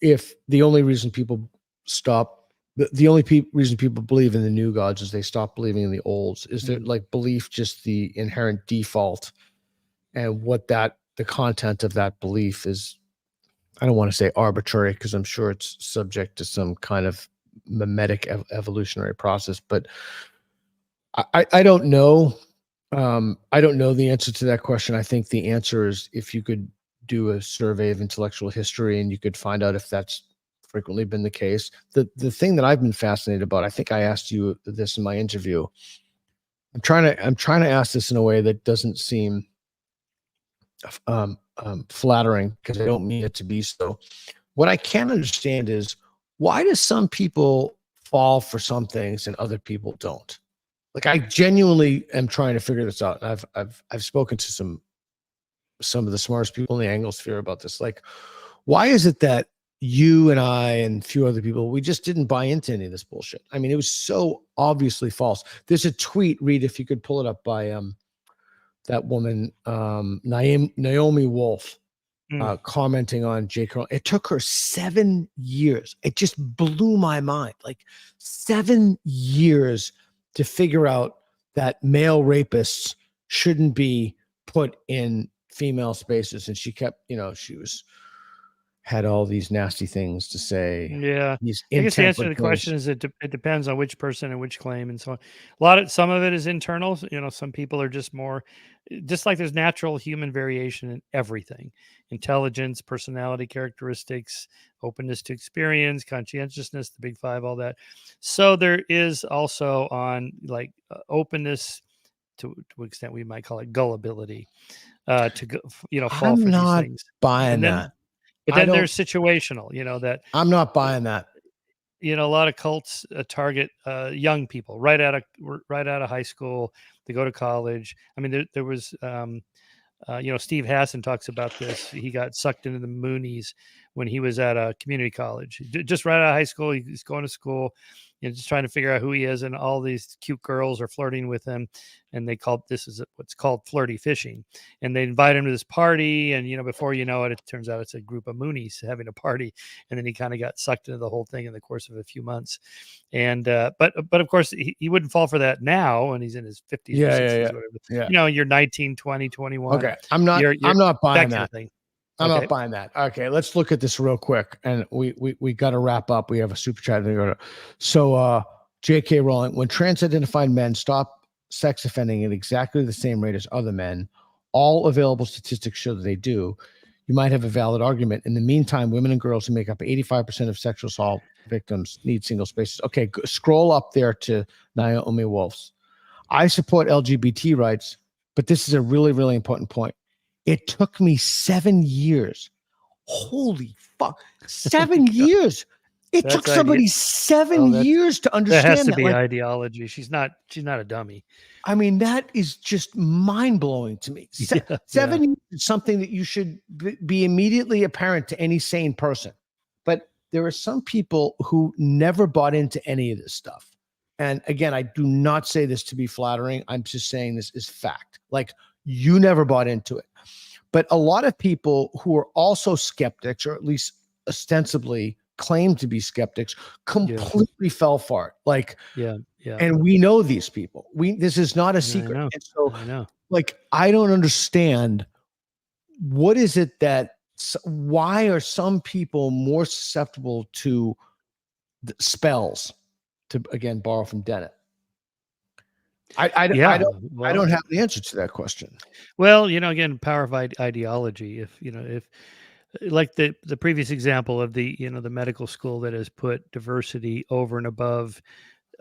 If the only reason people reason people believe in the new gods is they stop believing in the olds, is there like belief just the inherent default, and what the content of that belief is? I don't want to say arbitrary because I'm sure it's subject to some kind of mimetic evolutionary process, but I don't know. I don't know the answer to that question. I think the answer is if you could do a survey of intellectual history and you could find out if that's frequently been the case. The thing that I've been fascinated about, I think I asked you this in my interview. I'm trying to ask this in a way that doesn't seem flattering, because I don't mean it to be so. What I can't understand is, why do some people fall for some things and other people don't? Like, I genuinely am trying to figure this out. I've spoken to some some of the smartest people in the Anglosphere about this. Like, why is it that you and I and a few other people, we just didn't buy into any of this bullshit? I mean, it was so obviously false. There's a tweet, Reed, if you could pull it up, by that woman, Naomi Wolf, commenting on J.K. Rowling. It took her 7 years. It just blew my mind. Like 7 years to figure out that male rapists shouldn't be put in female spaces. And she kept, she had all these nasty things to say. Yeah. I guess the answer to the question is it depends on which person and which claim and so on. Some of it is internal. Some people are just more, just like there's natural human variation in everything: intelligence, personality characteristics, openness to experience, conscientiousness, the big five, all that. So there is also on like openness to an extent we might call it gullibility, to go, fall for these things. Buying that. But then there's situational, that I'm not buying that. A lot of cults target young people right out of high school. They go to college. I mean, there was, Steve Hassan talks about this. He got sucked into the Moonies when he was at a community college, just right out of high school. He's going to school, just trying to figure out who he is, and all these cute girls are flirting with him, and this is what's called flirty fishing. And they invite him to this party, and before you know it, it turns out it's a group of Moonies having a party, and then he kind of got sucked into the whole thing in the course of a few months. And but of course he wouldn't fall for that now, and he's in his 50s or 60s, whatever. You're 19, 20, 21. Okay, I'm not buying that. I'm not buying that. Okay, let's look at this real quick, and we got to wrap up. We have a super chat to go to. So, J.K. Rowling, when trans-identified men stop sex offending at exactly the same rate as other men, all available statistics show that they do. You might have a valid argument. In the meantime, women and girls who make up 85% of sexual assault victims need single spaces. Okay, scroll up there to Naomi Wolf's. I support LGBT rights, but this is a really, really important point. It took me 7 years. Holy fuck. 7 years. It took somebody 7 years to understand that. That has to be ideology. She's not a dummy. I mean, that is just mind-blowing to me. 7 years is something that you should be immediately apparent to any sane person. But there are some people who never bought into any of this stuff. And again, I do not say this to be flattering. I'm just saying this is fact. Like, you never bought into it. But a lot of people who are also skeptics, or at least ostensibly claim to be skeptics, completely fell for it. Like, and we know these people. This is not a secret. And so, like, I don't understand, what is it why are some people more susceptible to spells, to, again, borrow from Dennett? I don't have the answer to that question. Well, again, power of ideology. If like the previous example of the medical school that has put diversity over and above,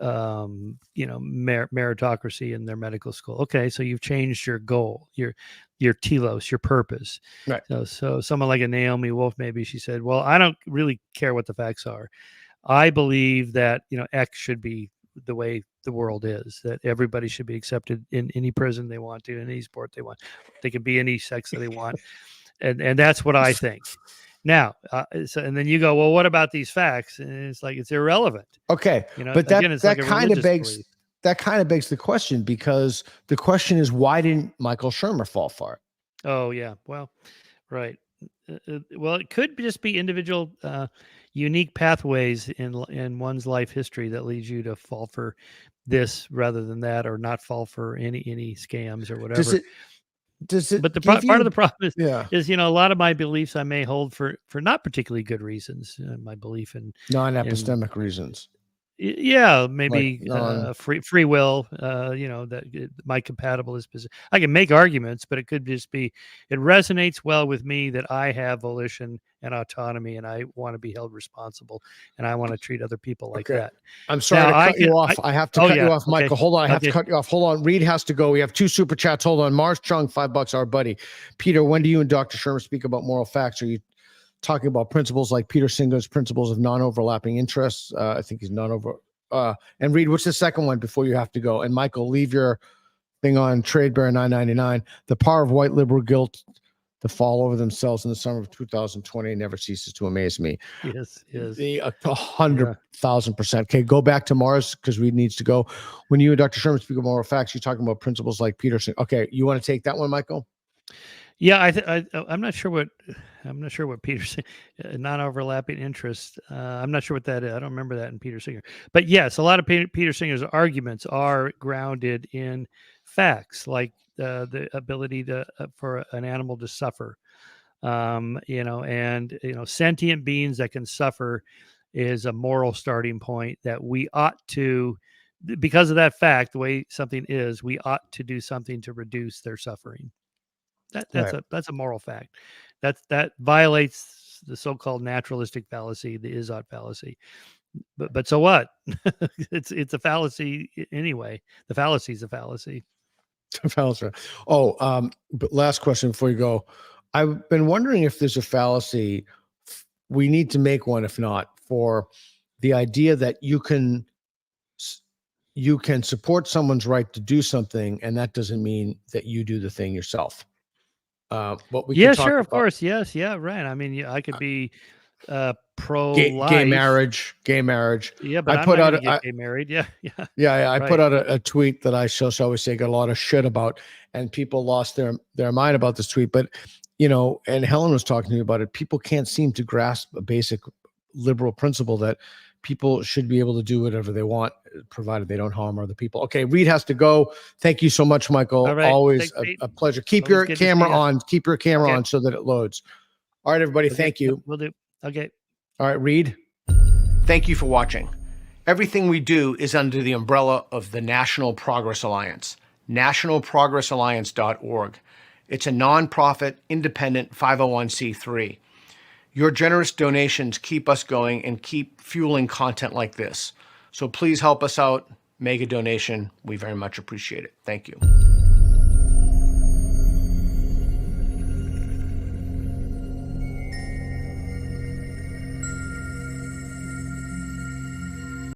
meritocracy in their medical school. Okay, so you've changed your goal, your telos, your purpose. Right. So someone like a Naomi Wolf, maybe she said, well, I don't really care what the facts are. I believe that X should be the way the world is, that everybody should be accepted in any prison they want to, in any sport they want. They can be any sex that they want. And that's what I think. Now, and then you go, well, what about these facts? And it's like, it's irrelevant. Okay. But that kind of begs the question, because the question is, why didn't Michael Shermer fall for it? Oh yeah. Well, right. Well, it could just be individual, unique pathways in one's life history that leads you to fall for this rather than that, or not fall for any scams or whatever. But the part of the problem is, a lot of my beliefs I may hold for not particularly good reasons. My belief in non-epistemic reasons. Yeah, maybe like, free will, that it might compatible is position. I can make arguments, but it could just be, it resonates well with me that I have volition and autonomy, and I want to be held responsible, and I want to treat other people like that. I'm sorry to cut you off. I have to cut you off, Michael. Hold on. I have to cut you off. Hold on. Reed has to go. We have 2 super chats. Hold on. Mars Chung, $5, our buddy. Peter, when do you and Dr. Shermer speak about moral facts? Are you talking about principles like Peter Singer's principles of non-overlapping interests? I think he's and Reed, what's the second one before you have to go? And Michael, leave your thing on Trade Bear 999. The power of white liberal guilt to fall over themselves in the summer of 2020 never ceases to amaze me. Yes. The 100,000%. Okay, go back to Mars because Reed needs to go. When you and Dr. Sherman speak of moral facts, you're talking about principles like Peterson. Okay, you want to take that one, Michael? Yeah, I'm not sure what Peterson non-overlapping interest. I'm not sure what that is. I don't remember that in Peter Singer. But yes, a lot of Peter Singer's arguments are grounded in facts, like the ability for an animal to suffer. Sentient beings that can suffer is a moral starting point that we ought to, because of that fact, the way something is, we ought to do something to reduce their suffering. That's a moral fact. That violates the so-called naturalistic fallacy, the Izzat fallacy. But so what? it's a fallacy anyway. The fallacy is a fallacy. But last question before you go. I've been wondering if there's a fallacy. We need to make one, if not, for the idea that you can support someone's right to do something, and that doesn't mean that you do the thing yourself. What we Yeah, sure, of course. Yes, yeah, right. I mean, I could be pro-life. Gay marriage. Yeah, but I'm not going to get gay married. Yeah. I put out a tweet that I shall always say got a lot of shit about, and people lost their mind about this tweet. But and Helen was talking to me about it. People can't seem to grasp a basic liberal principle that people should be able to do whatever they want, provided they don't harm other people. Okay, Reed has to go. Thank you so much, Michael. All right. Always a pleasure. Keep your camera on. Keep your camera on so that it loads. All right, everybody. Thank you. Will do. Okay. All right, Reed. Thank you for watching. Everything we do is under the umbrella of the National Progress Alliance, nationalprogressalliance.org. It's a nonprofit, independent 501c3. Your generous donations keep us going and keep fueling content like this. So please help us out. Make a donation. We very much appreciate it. Thank you.